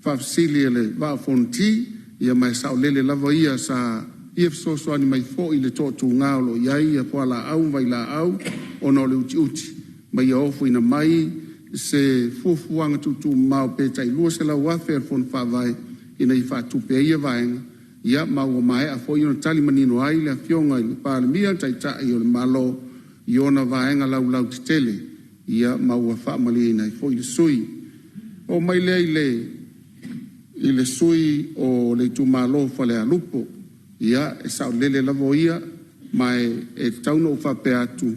Speaker 3: whawsili le wāwhonti, ia mai sao lele lava ia sa ief sosoani mai fo i le tōtu ngāolo iai, ia poa la au, vai la au, ono le uti uti. Mai a ofu ina mai, se fufuanga tutu mau pētai lua se lau wafe al fon whawai, ina i whātupe ia vaenga. Ia mau mai a foi no tali manino ai le fionga i pa mia tai tai o le malo iona vaenga lau tele ia mau fa malina i foi le sui o mai le sui o le tu malo fa le alupo ia e sa lele la voia mai e tauno fa pe atu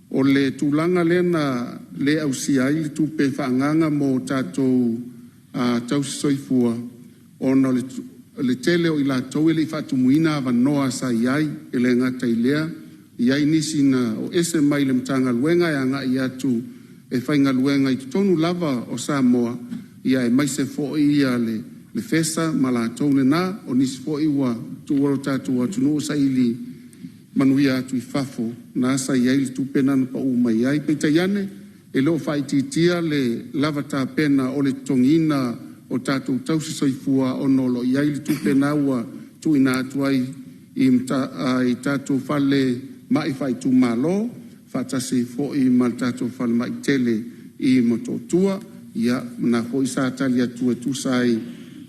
Speaker 3: o le tulanga lena le ausia i tu pe fa nganga mo tato a tau soifua ono le tele o i la tau ele i whatumuina wa noa sa iai ele ngata i lea iai nisi na o ese mai le mtanga luenga e anga i atu e whainga luenga i tonu lava o Samoa ia e mai se fo ia le fesa ma la tau le na o nisi fo i wa tu waro tatu wa tunu o sa ili manuia atu i fafo na sa iai le tupena na pa uma iai peita iane e leo whaititia le lava ta pena o le tongina o tātou tausi soifua o nolo i aili tupe naua tu ina atuai i tātou whale mai whai tu malo, whatasi fo i mal tātou whale mai tele i mototua, ia na hoi sa tali atu e tu sai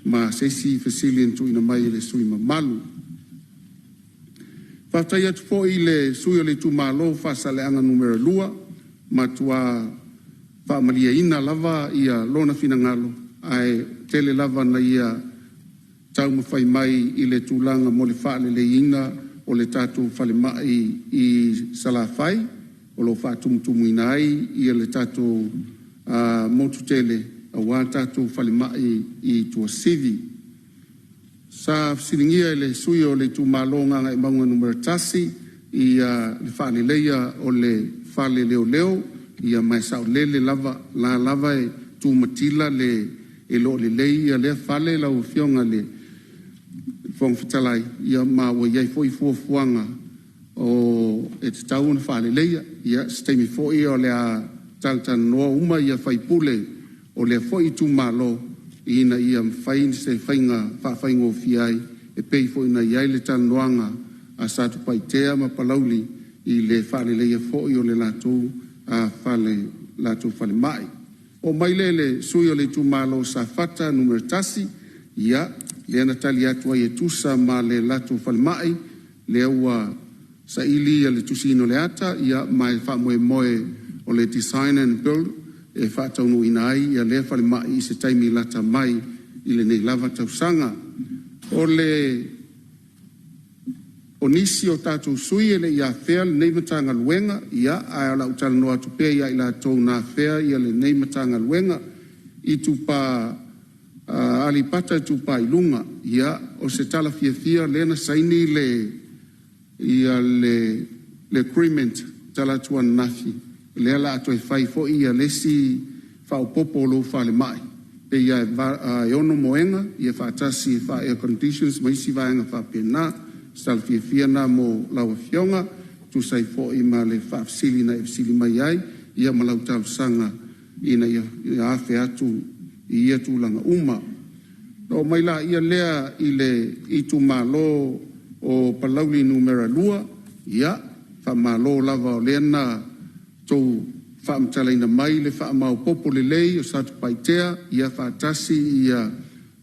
Speaker 3: ma sesi fasilien tu ina mai le sui mamalu. Whatai atu fo i le sui o le tu malo, whasale anga numero lua, ma tua whaamalia ina lava ia lona fina ngalo. Ai tele lava na ia tau mawhai mai i le tūlanga mo le whaale le ina o le tātou whale mai i salawhai o lo whaatumutumu ina ai i le tātou motu tele a wā tātou whale mai i tua sivi. Sa siringia le sui o le tūmālonga ngai maunga numera tasi i le whaale leia o le whaale leo leo i mai sao lele lava la lava e tūmatila le e lo le lei le fale la o fionga le fong fitalai ia ma wo ia foi fuanga o e tau na fale lei ia stemi foi o le taltan no uma ia fai pule o le foi tu malo ina ia fai se fainga fa faingo fiai e pei foi na ia le tan noanga a satu paitea ma palauli i le fale lei foi o le lato a fale lato fale mai. O mai lele sui o le tumalo sa fata numero tasi, ia le ana tali atua i tusa ma le lato falmai, le ua
Speaker 7: sa ili ia le tusino le ata ia mai fa moe o le design and build e fa taunu ina ai ia le fa le mai I se taimi lata mai I le nei lava tausanga o le onisi o tātou sui e le ia fea le nei matanga luenga ia a la utala no atu pea ia ila tau na fea ia le nei matanga luenga I tupa alipata I tupa ilunga ia o se tala fia lena saini ia le agreement tala tuan nafi le ala atu e fai fo ia lesi fa popo lo fa le mai pe ia e ono moenga ia fa atasi fa air conditions mai si vaenga fa pena sal fia na mo lawa fionga tu sai fo I ma le fa sili na sili mai ai ia ma lau tau sanga ina ia afe atu ia tu langa uma no mai la ia lea I tu malo o palauli numera lua ia fa malo lava o lena tou fa mtalaina mai le fa mau popo le lei o satu paitea ia fa tasi ia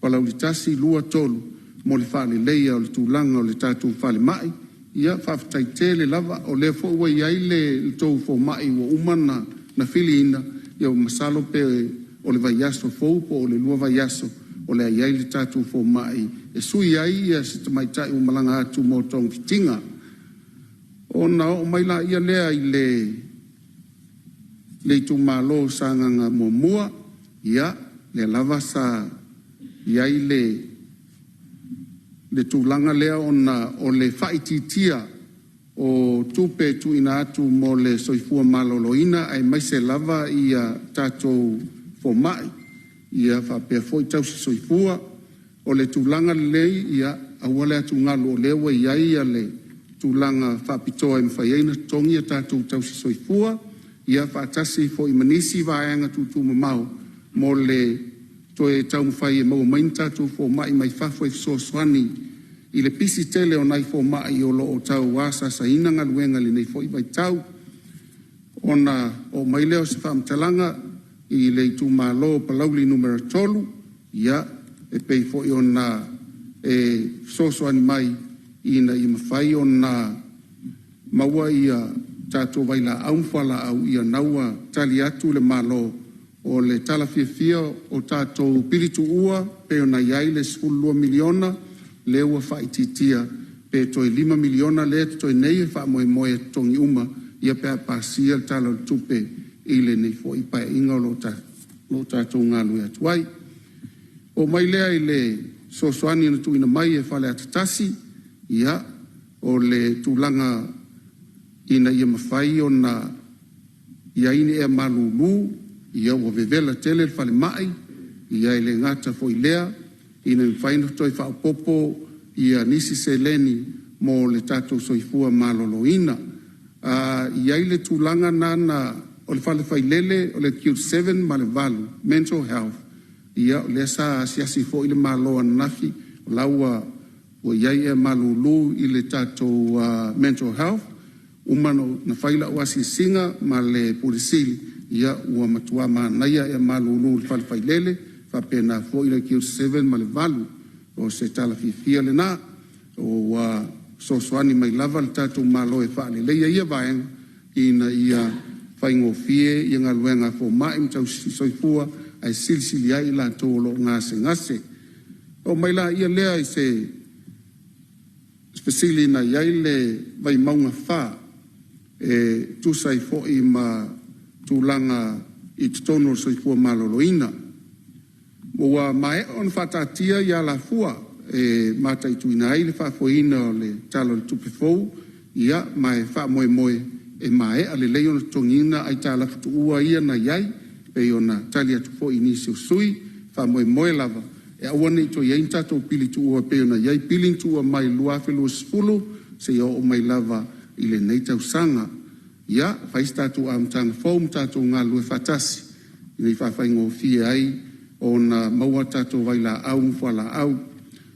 Speaker 7: palauli tasi lua tolu mo le fa le lei o le tulanga o le tatu fa le mai ia fa taite le lava o le fo wa ia le tou fo mai o umana na filina ia masalo pe o le vaiaso fo po o le lua vaiaso o le ia le tatu fo mai e sui ai ia se mai tai o malanga atu mo tong fitinga ona o mai la ia lea I le tu malo sanga mo mua ia le lava sa ia le tulanga lea ona o le faititia o tupe tu ina atu mo le soifua maloloina ai mai se lava ia tato fo mai ia fa pe foi tau soifua o le tulanga lei ia awale atu ngalo o lewa ia le tulanga fa pitoa I mfaiena tongi tato tau soifua ia fa tasi fo I manisi vaenga tutu mamau mo le toe tau mwhai e mau mainta tu fo mai fa fo so swani I le pisi tele o nai fo mai o lo o tau wasa sa ina ngaluenga le nei fo I mai tau ona o mai leo se fam talanga I le tu malo palauli numero tolu ia e pei fo I ona e so swani mai ina I mawhai ona maua ia tato vaila au fala au ia naua tali atu le malo o le tala fia o tato pilitu ua pe ona iai le 10 miliona le ua faititia pe toi 5 miliona le toi nei fa moe tongi uma ia pe pasia tala tupe ile nei fo I pa inga lo tato ngalu ya tuai o mai lea ile sosoani na tu ina mai e fale atatasi ia o le tulanga ina ia mawhai o na ia ine e malulu ia o vevela tele fale mai ia ile ngata fo ilea ina mwhaino toi whao popo ia nisi se leni mo le tato soifua maloloina ia ile tulanga nana o le fale whailele o le Q7 ma le valu mental health ia o le sa siasi fo ile maloa nafi o laua o iai e malulu ile tato mental health umano na faila wasi singa ma le pulisili ia ua matua manaia e malulu le failele fa pena fo ile Q7 ma le valu o se tala fifia le na o sosoani mai lava le tato malo e fa le leia ia vaenga ina ia faingo fie ia ngaluenga fo mai mtau soifua ai silsili ai la tolo ngase o mai la ia lea I se spesili na iaile vai maunga fa e tu sai fo I ma tulanga I tono soifua maloloina o mai on fatatia ia la fua e mata I tuina ai le fa foina le talo tupe fo ia mai fa moe e mai ale le ona tongina ai tala futua ia na iai pe ona talia tu fo inisio sui fa moe lava e awani to ia intato pili tu pe ona iai pili tu mai lua felo sfulu se o mai lava ile nei tau sanga ia fa istatu am tang fo tato ngalu fatasi ni fa faingo fie ai ona maua tato vaila au fala au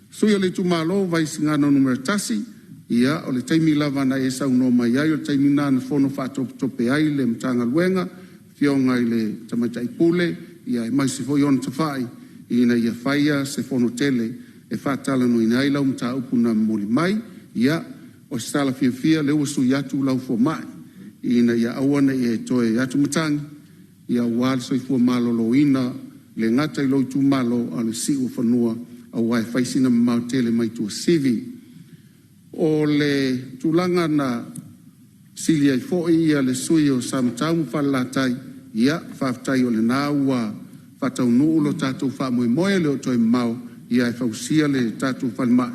Speaker 7: sui le tu malo vai singano numero tasi ia o le taimi lava na e sau no mai ai o taimi na fono fa tope ai le mtanga luenga fionga i le tamatai pule ia e mai se foi on tafai ina ia faia se fono tele e fa tala no ina ila mta upu na moli mai ia o stala fia le sui atu lau fo mai ina ia awana e toe atu matangi ia wal so fu malo loina le ngata lo tu malo ale si o fanua a wai faisina mau tele mai tu sivi o le tulanga na silia fo ia le sui o samtau falatai ia faftai o le naua fatau no lo tatu fa mo le toi mau ia fausia le tatu falmai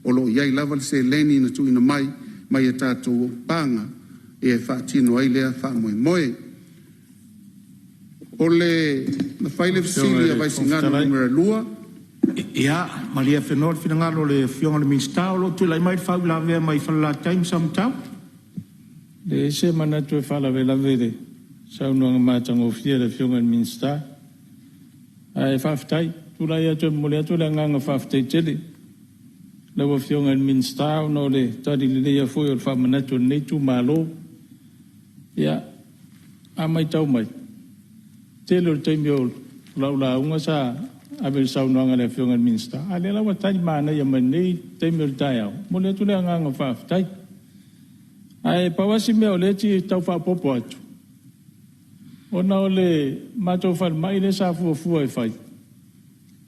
Speaker 7: o lo ia lava se leni na tu ina mai e tatu panga e fatino ai le fa mo o le na faile silia vai singana numero lua
Speaker 2: ia malia fenol finangalo le fionga le minsta lo tu lai mai fa la ve mai fa la time samtau
Speaker 4: le se mana tu fa la ve la vede sa no ma tango fia le fionga minsta ai faftai tu la ya tu mo le tu la nga faftai tele le wo fionga minsta no le tadi le ya fo yo fa mana tu nei tu malo ya amai tau mai telo temio la unga sa abel sa no nga le fionga minsta ale la wa tadi mana ya mani temio taya mo le tu la nga faftai ai pawasi me ole ti tau fa popo atu ona ole mato fal mai le sa fu ai fai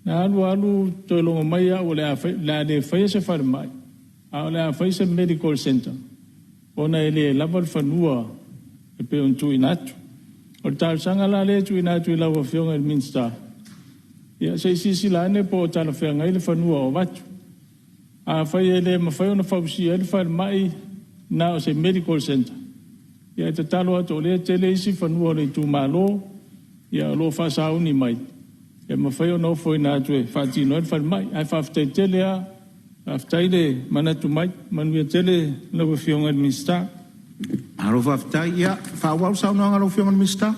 Speaker 4: na alu to lo mai ya ole a la de fai se fal mai a ole a fai se medical center ona ele laval fanua e pe un tu inatu o tal sanga la le tu inatu la wo fiong el minsta ya si la ne po tal fe ngai le fanua o vatu a fai ele ma fai ona fausi el fal mai na o se medical center ia te talo ato le tele isi fanua le tu malo ia lo fa sa uni mai e ma fai no foi na tu fa ti no fa mai ai fa te tele a aftai de mana tu mai man vi tele no fiong administra
Speaker 2: aro fa aftai ia fa wa sa no ngalo fiong administra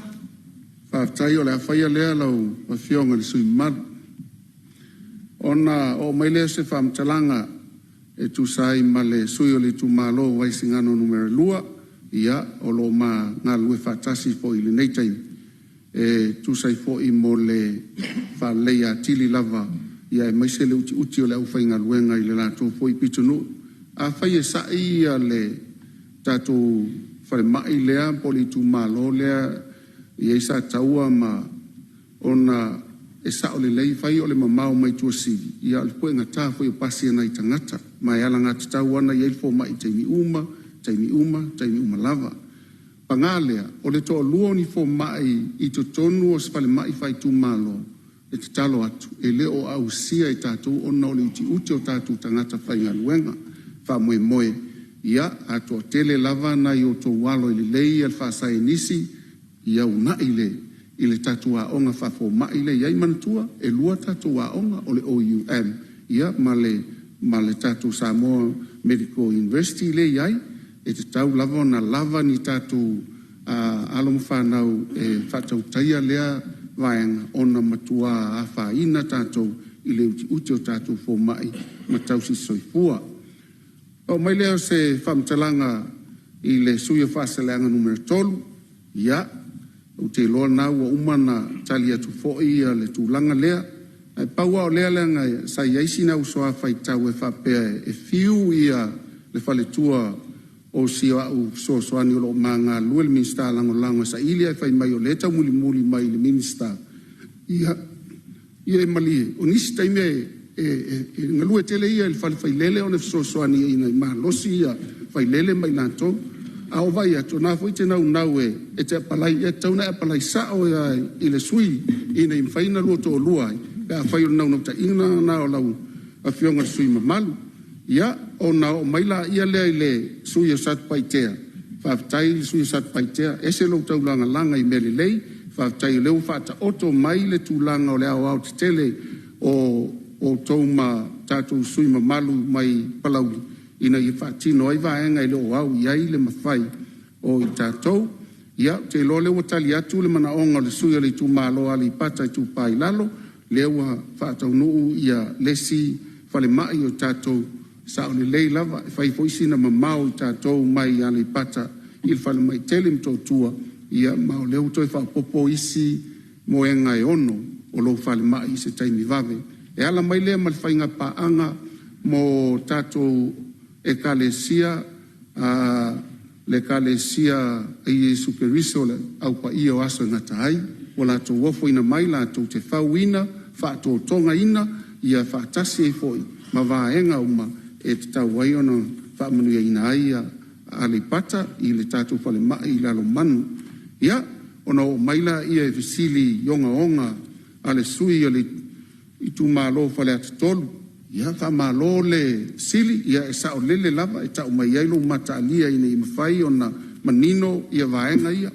Speaker 7: fa aftai o le fa ia le lo fiong le sui mar ona o mai le se fam talanga e tu sai male sui o le tu malo vai singano numero lua ia o lo ma nga lue fatasi fo ile nei tai e tu sai fo I mo le fa leia tili lava ia mai se le uti o le au fainga luenga ile la tu fo I pitunu a fai sa ia le tatu fa mai le a poli tu malo le ia sa taua ma ona e sa o le lei fai o le mamau mai tu si ia le poenga ta fo I pasi na I tangata mai ala ngata tau ana ia fo mai taimi uma lava pangalea o le to luo ni fo mai I to tonu o spale mai fai tu malo e te talo atu e le o au sia I tatu o no le uti o tatu tangata fai ngaluenga fa moe ia ato tele lava na I o to walo I le lei al fa sai nisi ia una ile tatu a onga fa fo mai le ia mantua e lua tatu a onga o le OUM ia male tatu Samoa Medical University le iai e te tau lava na lava ni tatu alom whanau e whatau taia lea vaenga ona matua a whaina tatu I le uti o tatu fo mai matau si soifua. O mai leo se whamtalanga I le suia whasaleanga numero 3 ia o te loa nau o umana tali atu fo ia le tūlanga lea ai paua o lea lenga sa iaisi na usoa whai tau e whapea e fiu ia le whale tua o sia au soani o lo manga luel minsta lango sa ilia e whai mai o leta muli mai le minsta ia e mali o nisi taime e ngalue tele ia il whale whai lele o ne soani ina I maa losi ia whai lele mai nato a o vai atu na fo te nau e te palai e tauna e palai sa o I le sui ina I mwhaina lua to lua pe a whai o nau ta ina na o lau a fionga sui mamalu ia o na o maila ia le sui o sat paitea whaftai sui o sat paitea e se lo tau langa I mele lei whaftai leo whata oto mai le tūlanga o le au te tele o tau ma tatu sui mamalu mai palauli ina I whatino ai vaenga I leo au iai le mawhai o I tātou ia te lo leo tali atu le mana onga le sui o le tu malo ali pata I tu pai lalo leo whatau nuu ia lesi whale mai o tātou sa o le lei lava e whai foisina mamau I tātou mai ali pata I whale mai telim tō tua ia mao leo toi whapopo isi mo enga e ono o lo whale mai se taimi vave e ala mai lea mal whainga paanga mo tātou e kalesia le kalesia e Iesu Keriso le au pa ia o aso ngatai o la to wofo ina mai la to te fauina fa to tonga ina ia fa tasi e foi ma vaenga uma e te tau wai ona fa manu ina ai a le pata i le tatu fale mai la lo manu ia ona o maila ia e visili yonga onga ale sui ale i tu malo fale atitolu ia fa malo le sili ia e sa o lele lava e tau mai ai lo mata alia ina i mawhai ona manino ia vaenga ia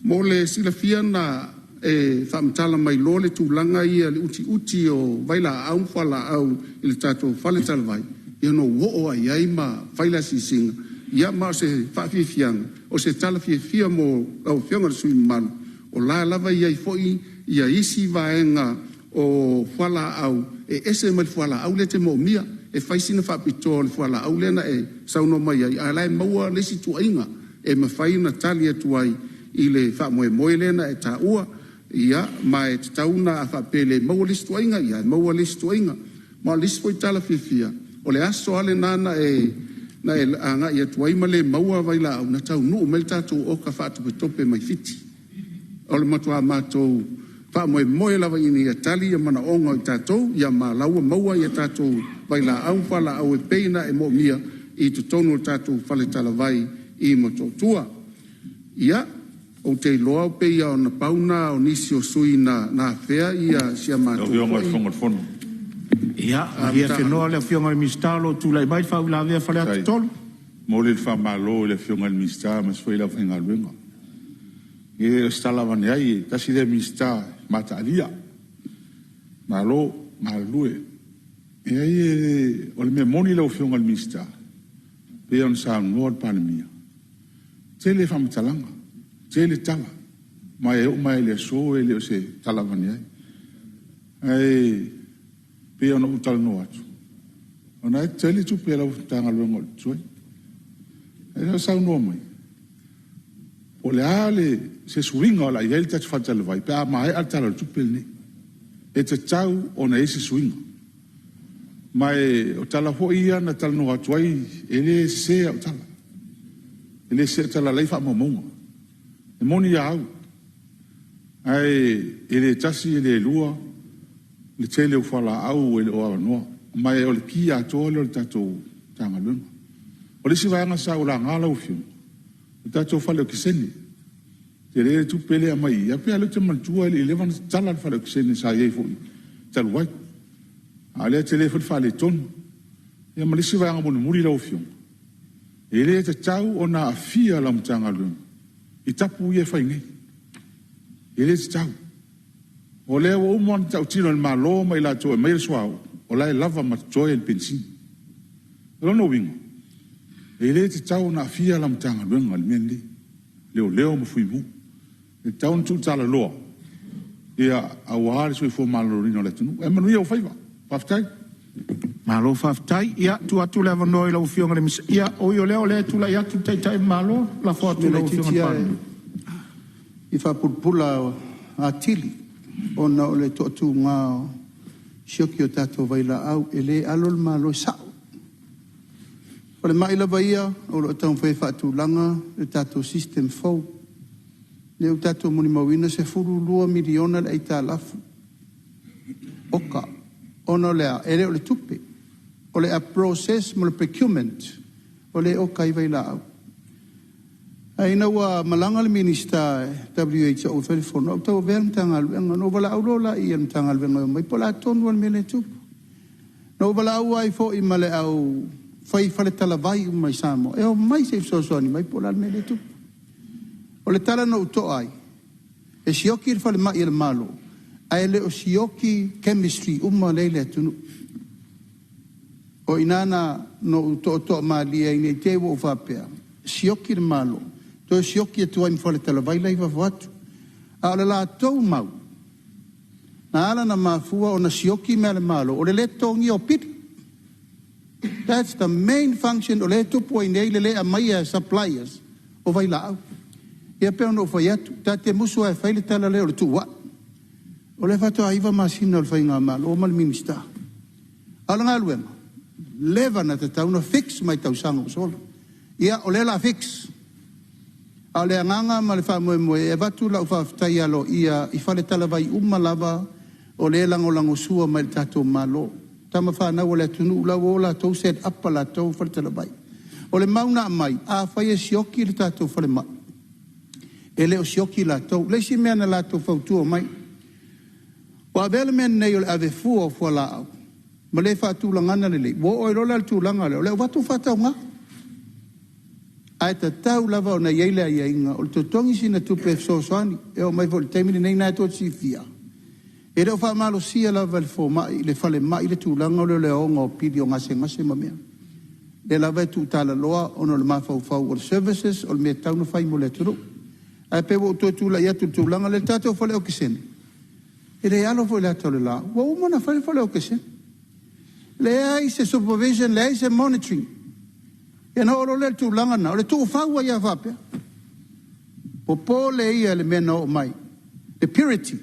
Speaker 7: mo le sila fia na e fa mtala mai lo le tūlanga ia le uti o vaila au fala au i le tatu fale talvai ia no wo ai ai ma faila sisinga ia ma se fa fifianga o se tala fia mo au fianga sui malu o la lava ia i foi ia isi vaenga o fala au e ese mal fala au le te mo mia e faisina fa pitol fala au lena e sauno mai ai ala maua le situinga e ma faina talia tuai i le fa moe lena e ta ua ia mai te tauna fa pele maua le situinga ia maua le situinga ma le foi tala fifia o le aso ale nana e na e anga ia tuai male maua vaila au na tau no melta tu o ka fa tu tope mai fiti o le matua matou fa moe lava ini ia tali ia mana onga i tatou ia ma laua maua ia tatou vaila au fala au e peina e mo mia i tu tonu tatou fale talavai i mo tua ia o te loa pe ia o na pauna o nisi o sui na fea ia sia matou
Speaker 2: ia ia fenoa le fionga le mistalo tu lai mai fa la vea fale atitolu
Speaker 5: mo le fa malo le fionga le mistalo mas foi la finga luenga e stala van ai tasi de mistalo matalia malo malue e ai o le memoni le fionga le mistalo pe on sa nord palmia tele fam talanga tele tala mai le so e le se tala van ai pe ona utal no atu ona tele tu pe la tanga lo ngol tsoi e sa no mai o le ale se swinga la ia te fatal vai pe mai altala tu pe ni e te tau ona ese swinga mai o tala ho ia na tal no atu ai ele se tala ele se tala lai fa mo e moni au ai ele tasi ele lua le tele o fala au ele o no mai o le kia to le tato tanga lu o le si vai nga sa o la ngala o fiu o tato fala o kiseni te re tu pele a mai a pe ale te mantua ele levan tala fala o kiseni sa ye fo tal wai ale tele fo fala ton e ma le si vai nga bon muri la o fiu ele te tau ona afia la mtanga lu i tapu ye fai ngai ele te tau o le o mon tau tino el malo mai la to mai swao o la lava ma joy el pensin lo no wingo ele te tau na fia la mtanga lu ngal mendi leo mo fui mu e tau tu tala lo ia a wahari so fo malo rino le tunu e manu ia faiva paftai
Speaker 2: malo faftai ia tu atu le vanoi la fionga le ia o yo le tu la ia tu tai malo la foto le fionga
Speaker 3: i fa pula atili ona o le totu nga shoki o tato vaila au ele alol malo sa o le mai la vaia o lo tau fai fatu langa le tato system fo le o tato moni mawina se furu 2 miliona le ita lafu oka ona le ele o le tupe o le a process mo le procurement o le oka i vaila au aina wa malanga le minista WHO telephone o tau ver tangal no bala aulola i en tangal vengo mai pola ton wal mele tu no bala ai fo i male au fai fale tala vai mai samo e o mai se so ni mai pola mele tu o le tala no to ai e sioki fale mai il malo ai le o sioki chemistry lele tu o inana no to mali ai ne te wo fa pe sioki malo to sioki tu ai fale tala vai lai va vatu ala la to mau na ala na mafua o na sioki me malo o le tongi o pit. That's the main function o le tupu i nei le a mai suppliers o vai la au ia pe no foi atu ta te musu e fai le tala le o tu wa o le fato aiva masina o fai nga malo o mal minista ala nga luema leva na te tau no fix mai tau sango solo Ia o le la fix. A le anganga ma le whamoe e watu lau whaftai alo ia I whale talawai lava o le lango sua mai tatou malo. Tama whanau o le tunu lau o la tau set apa la tau whale talawai. O le mauna mai, a whai e sioki le tatou whale mai. E le o sioki la tau. Leisi mea na la tau whautua mai. O a vele mea nei o le ave fua o fua la au. Ma le whātū langana le le. Wo oi rola le tūlanga le. O le watu whatau ngā. Ai ta tau lava o na yeile a inga. O le totongi si na tupe soani. E o mai vo le teimini nei nai tō si fia. E reo wha malo sia lava le fo mai. Le fale mai le tūlanga o le onga o pidi o ngase ma mea. Le lava e tū tala loa ono le mawhau o le services o le mea tauna whai mo le turu. Ai pe wo tō tūla ia tūlanga le tātou whale o kisene. E re alo fo le atau le la. Wa umana whale o kisene. Le ai se supervision, le ai se monitoring. E na oro le tūlanga na, o le tū whaua ia whapea. Po le ia le mena o mai. The purity.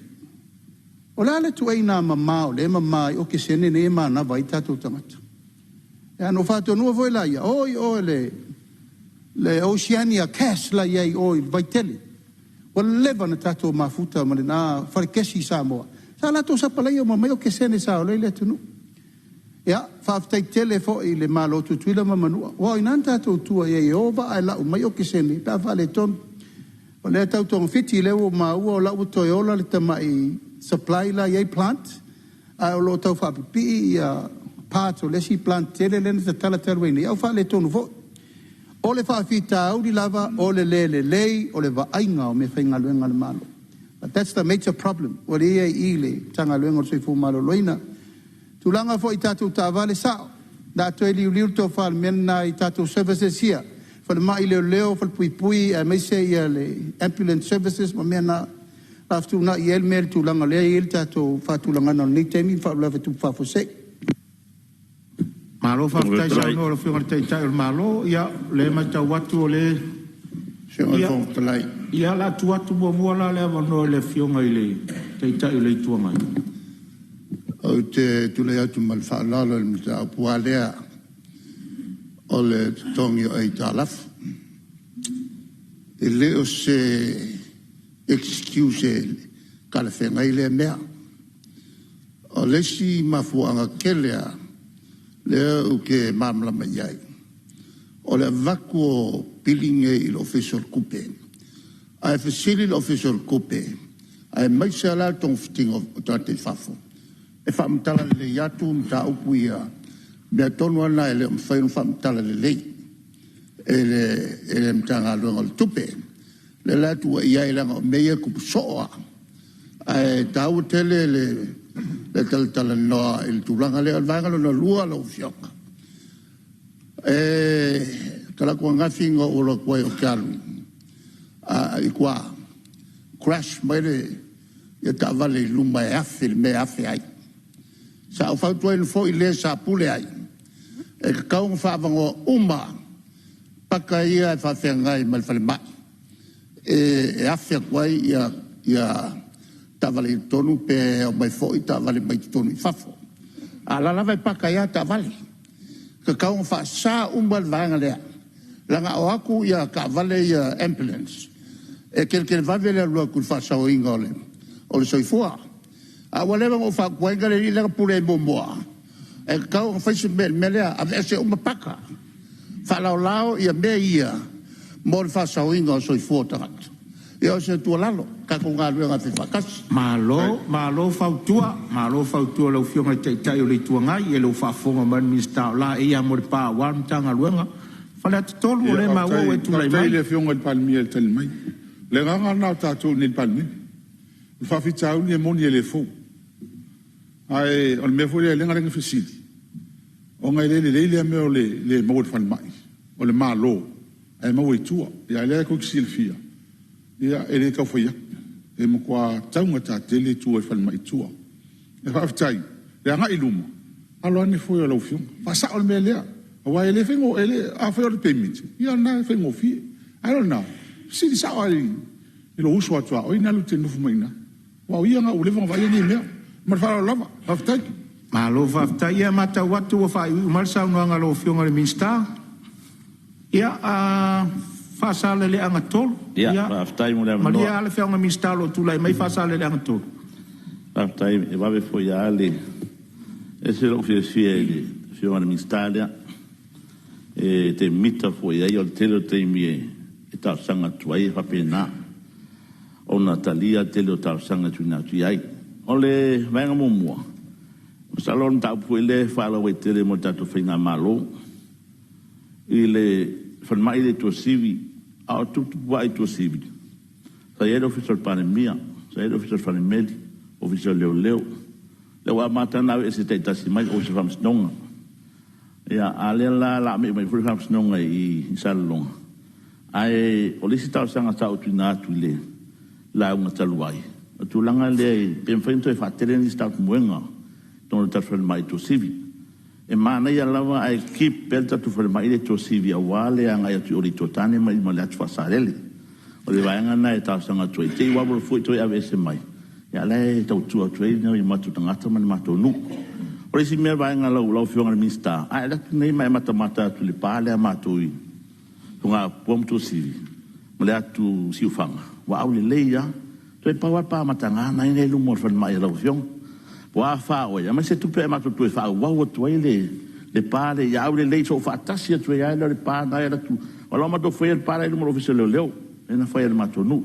Speaker 3: O la le tu eina mamao, le mamai o ke sene ne ema na vai tātou tangata. E ano whātua nua voi la ia, oi le Oceania Cash la iai oi vai tele. O le leva na tātou mafuta ma le na wharekesi sa moa. Sa la tō sapalai o mamai o ke sene sa o le tunu. Ia, whaafitai tele fo I le malo tutuila mamanua. Wa I nanta tau tua e ova ai lau mai o kisene. Ta whale ton. O lea tau tonga fiti leo maua o lau toiola le tamai supply la iei plant. Ai o lo tau whaapipi ia part o lesi plant tele lena ta tala taruene. Ia o whale tonu fo. O le whaafita au di lava o le lei o le waainga o me whainga luenga le malo. But that's the major problem. O le I le tanga luenga o soifu malo loina. Tulanga fo I tātou tāwale sao. Nā toi liu tō whal mena I tātou services here. Whale mai leo, whale pui, a meise ia le ambulance services, ma mena aftu na I elmel tulanga lea I el tātou whātulanga no ni teimi, whaulawe tu whafosei.
Speaker 2: Malo whaftai sa no, lo whiunga teitai o malo, ia le mai tau watu o le... Ia la tu watu mua la le avano le whiunga I le teitai o le tuangai.
Speaker 7: O te tule atu mal whaalalo le mita apua lea o le tongi o ei tālaf. E leo se excuse kale whengai le mea. O lesi mafuanga kelea leo uke mamlama iai. O le vaku o pilinge I l'official kupe. Ai fasili l'official kupe. Ai maisa la tong fiting o tate fafo. E whaamtala le iatu mta upu ia. Mea tonu ana e le mwhainu whaamtala le lei. E le mta ngā luenga le tupe. Le latu wa ia ilanga o meia kupu soa. E tau tele le talatala noa il tūlanga le alvanga na lua lau fionga. E kalakua ngawhinga o la koe o kialu. I kua crash maire ia ta'avale luma e afe me afe ai. Sa o whautua inu fo I le sa pule ai. E ka kaunga whaavango uma. Paka ia e whawhengai mal whale mai. E awhia kwai ia tavale tonu pe o mai fo I tavale mai tonu I whafo. A lalawa I paka ia tavale. Ka kaunga wha sa umbal vanga lea. Langa o aku ia ka vale ia ambulance. E kelke vavele lua kul wha sa o inga ole. O le soifua. A walewa o wha kuainga le li lega pule momoa. E kau o whaise melea a vese uma paka. Wha lao ia mea ia mo le wha sauinga o soifua tangata. Ia o se tua lalo, kako ngā ruenga te whakasi.
Speaker 2: Malo fautua lau whionga teitai o le tuangai, e lau whaafonga man minsta o la e ia mo le pā wan tanga ruenga. Whale ati tolu o le maua o e tulai mai.
Speaker 8: Tai le whionga le palmia le tali mai. Le nganga nao tātou ni le palmia. Le whawhitau ni e moni e le fō. Ai, o le mea fō le lenga renga whisiri. O ngai le mea o le maua le whanmai. O le malo. Ai maua I tua. Ia lea kau kisi le fia. Ia ele kau whaia. E mo kua taunga tā te le tua e whanmai tua. E whawhitai. Le anga I luma. Alo ane fōi o lau whionga. Whasa o le mea lea. Awa ele whengo ele a whai o le payment. Ia na whengo fie. I don't know. Siri sa ai. Ilo usu atua. Oi nalu te nufu maina. Wa ia nga uleva vai ni mea. Mar fala lava, aftai.
Speaker 2: Malo aftai ia mata watu o fai mal sa no nga lo fionga le minsta. Ia whaasale le anga tolu.
Speaker 9: Ia, whaftai mo le amanoa.
Speaker 2: Malia ale whiaunga minister lo tūlai mai whaasale le anga tolu.
Speaker 9: Whaftai e wawe fo ia ale. E se lo fia le whiaunga minister lea. E te mita fo ia i o telo te imi e tau sanga tuai whapena. O na talia telo tau sanga tuina tuiai. O le vaenga mumua. O salon tau pui le whala wei tele mo tatu whaina malo. I le whanmai le tua sivi. Ao tutu wai tua sivi. Sa ere official panemia. Sa ere official panemeli. Official leo leo. Leo a matana e se teitasi mai o se whamsnonga. Ia ale la me mai furi whamsnonga i salonga. Ai o lisi tau sanga tau tuina tuile. La unga taluai. O tūlanga le penwhainto e whatere ni stau kumuenga. Tono tawhare mai tō sivi. E mana ia lawa ai kip pelta tu whare mai le tō sivi a wale a ngai atu ori tō tane mai ma le atu whasarele. O le vaenga na e tau sanga tuai. Te iwabura fui toi awe se mai. Ia le tau tua tuai na i matu tangata mani mato nu. O le si mea vaenga lau whionga le minsta. Ai latu nei mai mata atu le pāle a mato i. Tunga puam tō sivi. Ma le atu siufanga. Wa au le leia. Toi paua pa matanga na ine lu mo fa mai la fiong. Wa fa o ya ma se tu pe ma tu fa wa o tu le pa le ya o le so fa tasia tu ya le pa na era tu. Wa ma do foi pa le mo official leo. Ena fa el mato nu.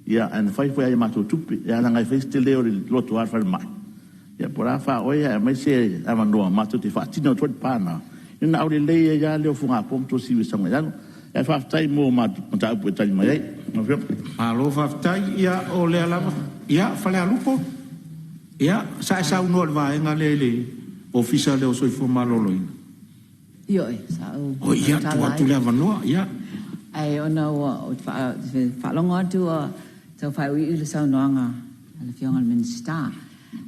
Speaker 9: Ya en fa foi ma tu tu ya na ngai feste leo le loto ar fa mai. Ya por fa o ya ma se ama no ma tu te fa tino tu pa na. Ina o le ya le fu nga pom tu si wi sanga ya. E fa tai mo ma ta pu tai mai.
Speaker 2: Alo whaftai ia o lea lava. Ia, whale a lupo. Ia, sa unua le vaenga le ofisa leo soifua maloloina.
Speaker 10: Io e, sa u.
Speaker 2: O ia, tu lea vanoa, ia.
Speaker 10: Ai, ona o whaalongo atu o tau whai ui ule sau noanga ala whionga le minsta.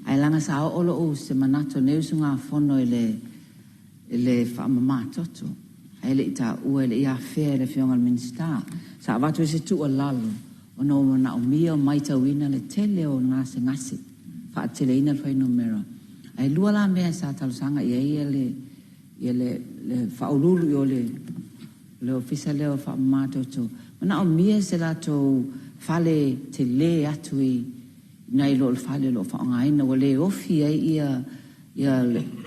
Speaker 10: Ai langa sa o olo o se manato neusunga whono le whaamama toto. Ai le ita ua le ia whea le whionga le minsta. Sa watu se tu o lalo. O no na o mia o maita wina le tele o ngase ngase. Wha tele ina whai numera. Ai lua la mea sa talusanga ia le whaululu i o le ofisa leo wha mato to. Mana o mia se la to whale te le atu i nei lo whale lo wha ngaina o le ofi ia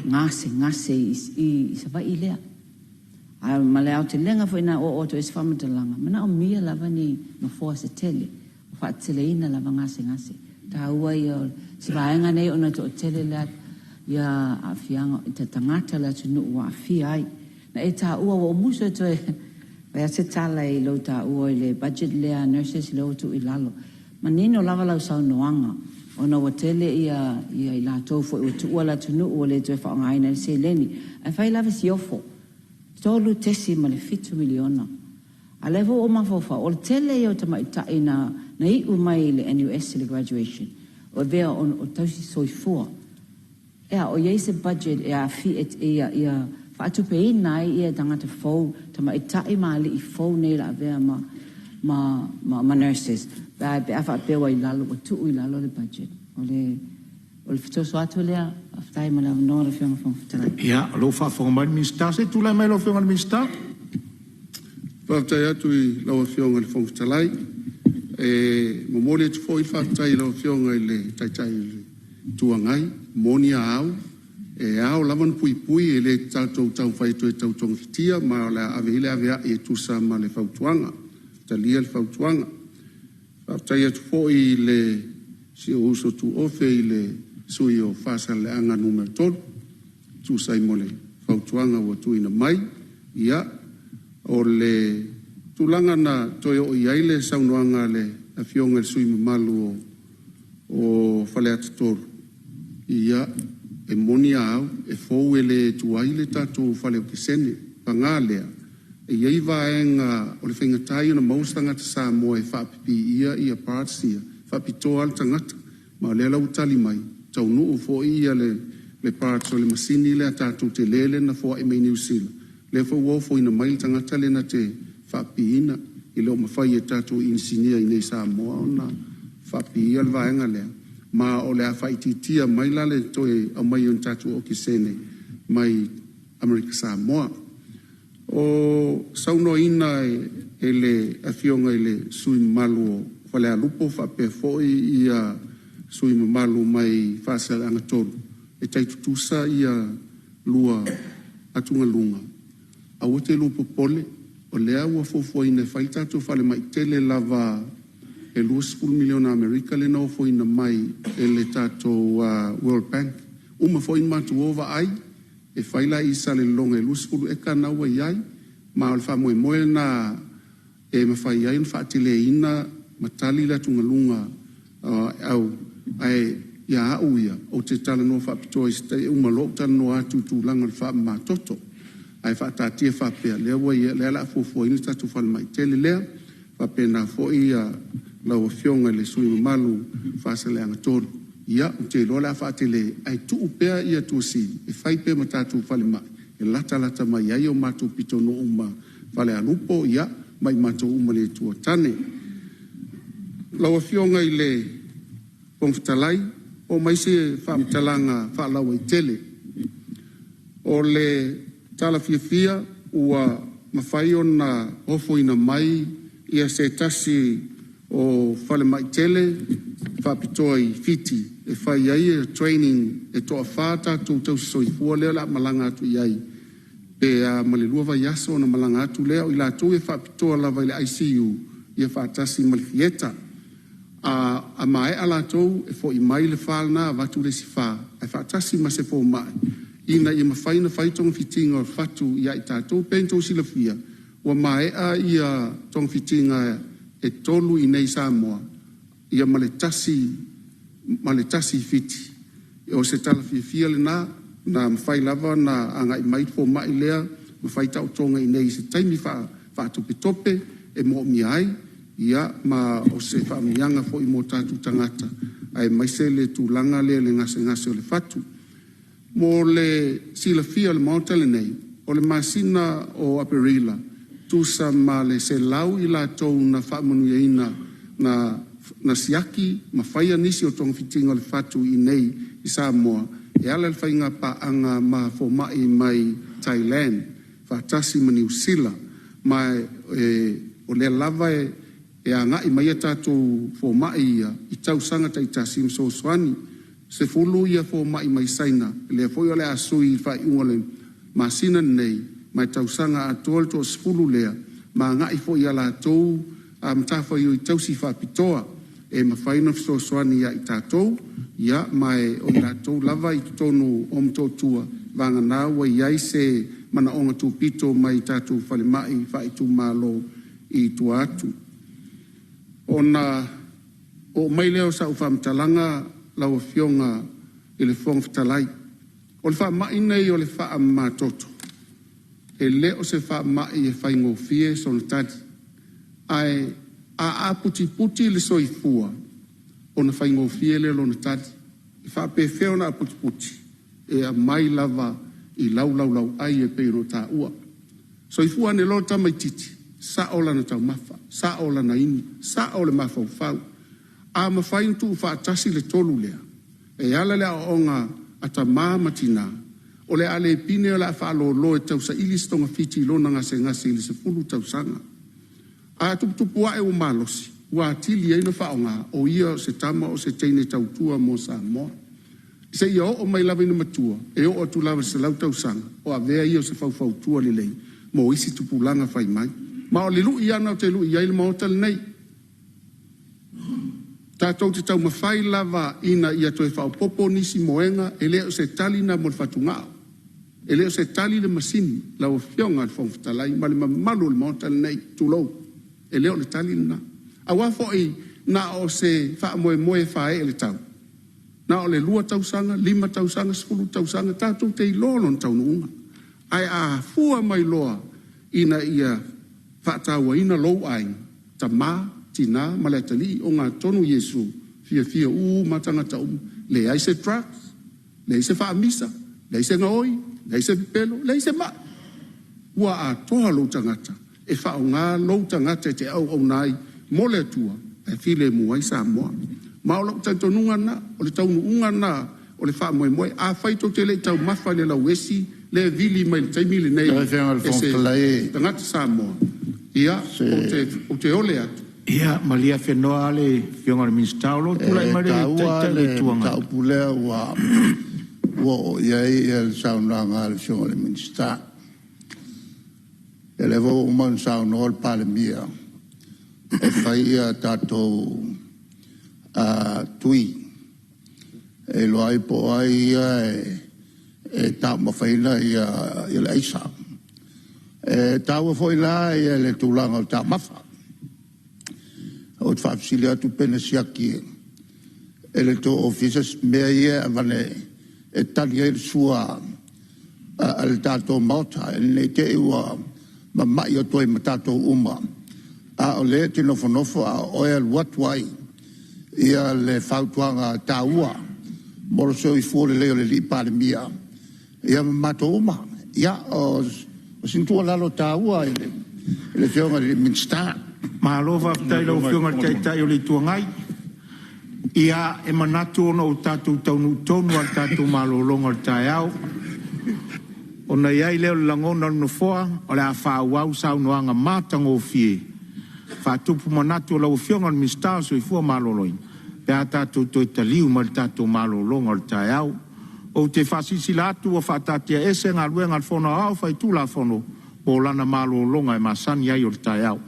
Speaker 10: ngase i sa vai lea. A male au te lenga fo ina o to is whamatalanga. Mana o mia lava ni no fua se tele. Wha tele ina lava ngase. Ta ua ia si vaenga nei ona to tele la ia a fianga i te tangata la tunu ua a fiai. Na e ta ua o muso to e vai se tala i lo ta ua i le budget lea nurses leo tu i lalo. Ma nino lava lau sau noanga. Ona wa tele ia i la tofo i tu ua la tunu ua le to e whaangaina se leni. Ai whai lava si ofo. Tolu tesi ma le 5 miliona. A levo o mafofa, o tele i o tamaitai na i umai le NUS le graduation. O vea o tausi soifua. Ea, o iei se budget e a fi et ia whaatupe i nai ia tangata fau tamaitai ma li i fau nei la vea ma nurses. Vea be a whaapewa i lalo, o tuu i lalo le budget. O le fitoso atu lea, aftai ma la nora whionga whangwhitara.
Speaker 2: Ia, lo whaafonga mai minsta, se tūlai mai lo whionga minsta?
Speaker 7: Whaatai atu i lau whionga le whangwhitalai. Momoli atu fo i whaatai lau whionga i le taitai le tuangai, moni a au. Ao laman pui e le tau whaitu e tau tongitia, ma le avehile avea i e tusa ma le whautuanga. Talia le whautuanga. Whaatai atu fo i le si o uso tu ofe i le sui o whasa le anga numero tolu, tu sai mo le whautuanga wa tu ina mai, ia, o le tulanga na toi o iaile saunoanga le a fionga le sui mamalu o whale atatoru. Ia, e moni au, e fou e le tuaile tatu whale o kisene, pangalea, e iei vaenga o le whengatai na maustanga ta sa mo e whapipi ia partsia, whapitoa al tangata, ma le lau tali mai, tau nuu fo ia le parts o le masini le atatu te lele na fo e mei New Zealand. Le fo wofo ina mai tangata le na te whapiina, i leo mawhai e tatu insinia i nei Samoa ona whapia le vaenga lea. Ma o le a whaititia mai lale toe au mai on tatu o kisene mai Amerika Samoa. O saunoina e le afionga i le sui malu o whale alupo whape foi ia sui malu mai whasala anga tolu. E taitutusa ia lua atunga lunga. A wote lupo pole o lea ua fofoi ne whaitatu whale mai tele lava e lua 10 miliona Amerika le na ofoi na mai e le tato World Bank. Uma foi matu ova ai e whaila i sale longa e lua 10 e ka naua iai ma o le wha moe na e mawhai ai na whaatile ina matali la tunga lunga au ai ia au ia o te tala no whapitoa i stai umalo tala no atu tūlanga le wha matoto ai whaatatia whapea lea wa ia lea la fofo ina tatu whale mai tele lea whapea na fo ia lau fionga le sui malu whasale anga tolu ia o te lola whaatile ai tu upea ia tuasi e whaipe matatu whale mai e lata mai ai o matu pito no uma whale alupo ia mai matu uma le tua tane lau fionga i le pongfitalai o mai se whaamtalanga whaalau i tele o le tala fia ua mawhai o na hofo ina mai ia se tasi o whale mai tele whaapitoa i fiti e whai ai e training e toa whāta tau soifua leo la malanga atu iai pe a malelua vai aso na malanga atu leo i la tau e whaapitoa lava i le ICU ia whaatasi malifieta a mai ala tau e fo i mai le whalna watu le si wha e whaatasi ma se fo mai ina i mawhai na whai tong fitinga o whatu ia i tātou pento sila fia wa mai a ia tong fitinga e tolu i nei Samoa ia maletasi fiti o se tala fia le na mawhai lava na anga i mai fo mai lea mawhai tau tonga i nei se taimi wha tope e mo mi ai ia ma o se whaamianga fo i mo tātu tangata ai mai se le tūlanga le ngase o le whatu mo le sila fia le mautale nei o le masina o Aperila tusa ma le se lau i la tau na whaamanuia ina na siaki ma whaia nisi o tong fitinga le whatu i nei i Samoa e ala le whainga pa anga ma fo mai Thailand whaatasi ma New Zealand mai o le lava e anga i mai tātou fo mai ia i tau sanga tai tasi mso swani se fulu ia fo mai saina le fo le asui fai ungole masina nei mai tau sanga atol to sfulu lea ma nga i fo ia la tou am tafa i tau si fa pitoa e ma fai no so swani ia i tātou ia mai o la tou lava i tonu om to tua vanga na wa ia se mana onga tu pito mai tātou fale mai fai tu malo i tu atu ona o mai leo sa ufam talanga lau fionga i le fong fitalai o le wha mai nei o le wha matoto e le o se wha mai e whai ngofie son tadi ai a puti le soifua o na whai ngofie le lona tadi i wha pe feo na puti e a mai lava i lau ai e peiro ta ua soifua ne lo tamai titi sa ola na tau mafa sa ola na ini sa ola mafa ufau a mawhai tu whaatasi le tolu lea e ala lea onga ata matina o le ale pine o la whaalo e tau sa ili stonga fiti lona ngase ili se fulu tau sanga a tupu wae o malosi wa atili eino whaonga o ia se tama o se teine tau tua mo Samoa se ia o mai lava ina matua e o tu lava se lau tau sanga o a vea ia o se fau tua li lei mo isi tupu langa whai mai ma o le lu ia na o te lu ia il maotal nei tātou te tau mawhai lava ina ia toi whao popo nisi moenga e leo se tali na mo le whatungao e leo se tali le masini lau fionga le whongfitalai ma le mamalu le maotal nei tulou e leo le tali na a wafo i na o se wha moe whae le tau na o le 2 tausanga 5 tausanga 10 tausanga tātou te ilolon tau nuunga ai a fua mai loa ina ia whaataua ina lou ai ta maa tina maletali o ngā tonu Yesu fia matanga tau le ai se drugs le se whaamisa le se ngaoi le se pipelo le se ma ua a toha lo tangata e whao ngā lo tangata te au nai mole tua e file muai Samoa ma o lau tantonunga na o le taunu unga na o le wha moe a whaito te le tau mawha le lau esi le vili mai le taimi le nei
Speaker 3: Le whenga le whongtalai.
Speaker 7: tangata Samoa ia o te ole atu
Speaker 2: Ia, malia whenua le whionga le ministaolo, tulai mare le tuanga.
Speaker 3: Tau pulea wa o iai el saunanga le whionga le minsta. Ele vo uman saunga o le pale mia. E whaia tātou tui. E loai po ai ia e tā mawhaina ia le aisa. E tāua foi la ia le tūlanga o tā mawha. O te whaafisili atu pena siaki e le tō officers mea ia avane e tali e sua a le tātou mauta e le te ua ma mai o toi ma tātou uma a o le te nofo a oe al watuai ia le whautuanga tā ua moro so i fuore leo le li pāle mia ia ma mato uma ia o sintua lalo tā ua e le whionga le minsta.
Speaker 2: Mahalofa tai lau whionga tai o le tuangai. Ia e manatu ona o tātou taunu tonu al tātou malolonga al tai au. Ona iai leo langona no foa o le a whāuau saunoanga mātango o fie. Whātupu manatu o lau whionga al mistar so i fua maloloin. Pe a tātou toi taliu ma le tātou malolonga al tai au. O te whasisi latu o whātatia ese ngā luenga al whono au whai tūla whono o lana malolonga e masani ai o le tai au.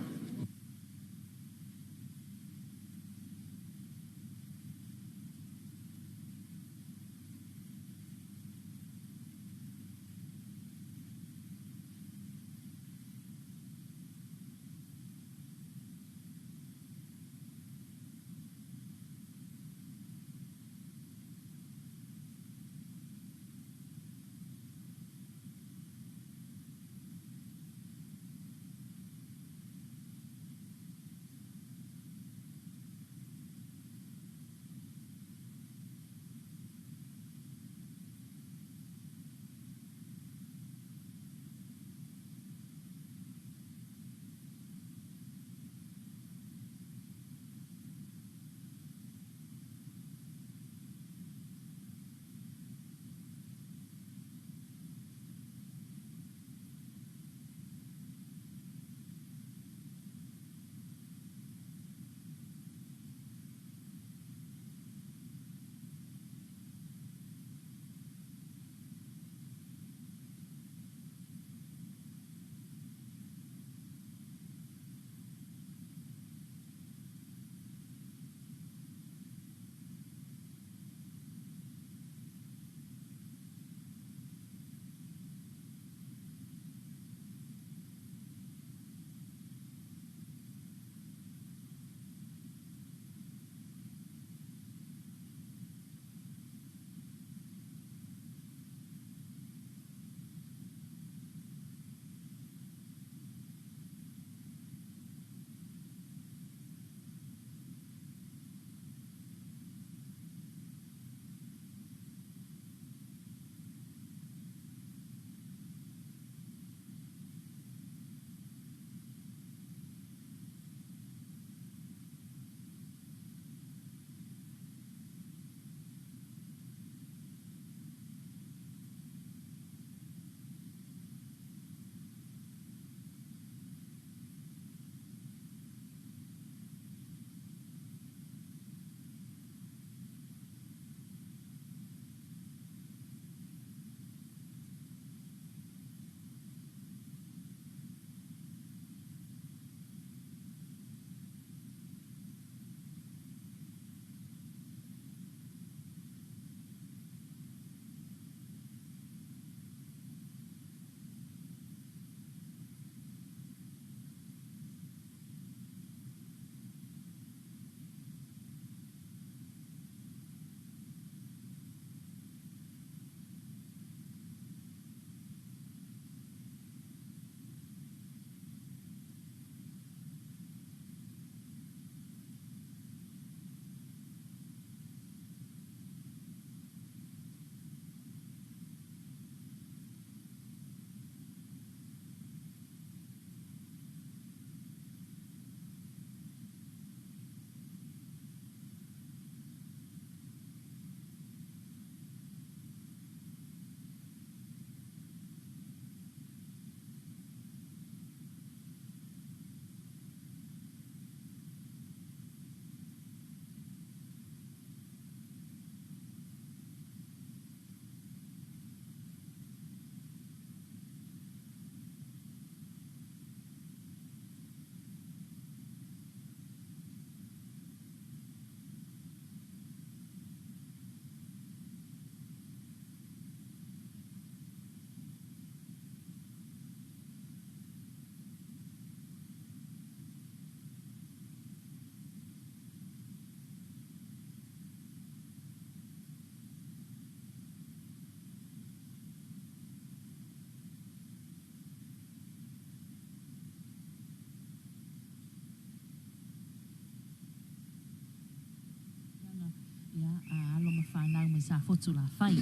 Speaker 11: ni sa fotu la fai.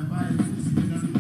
Speaker 12: Bye.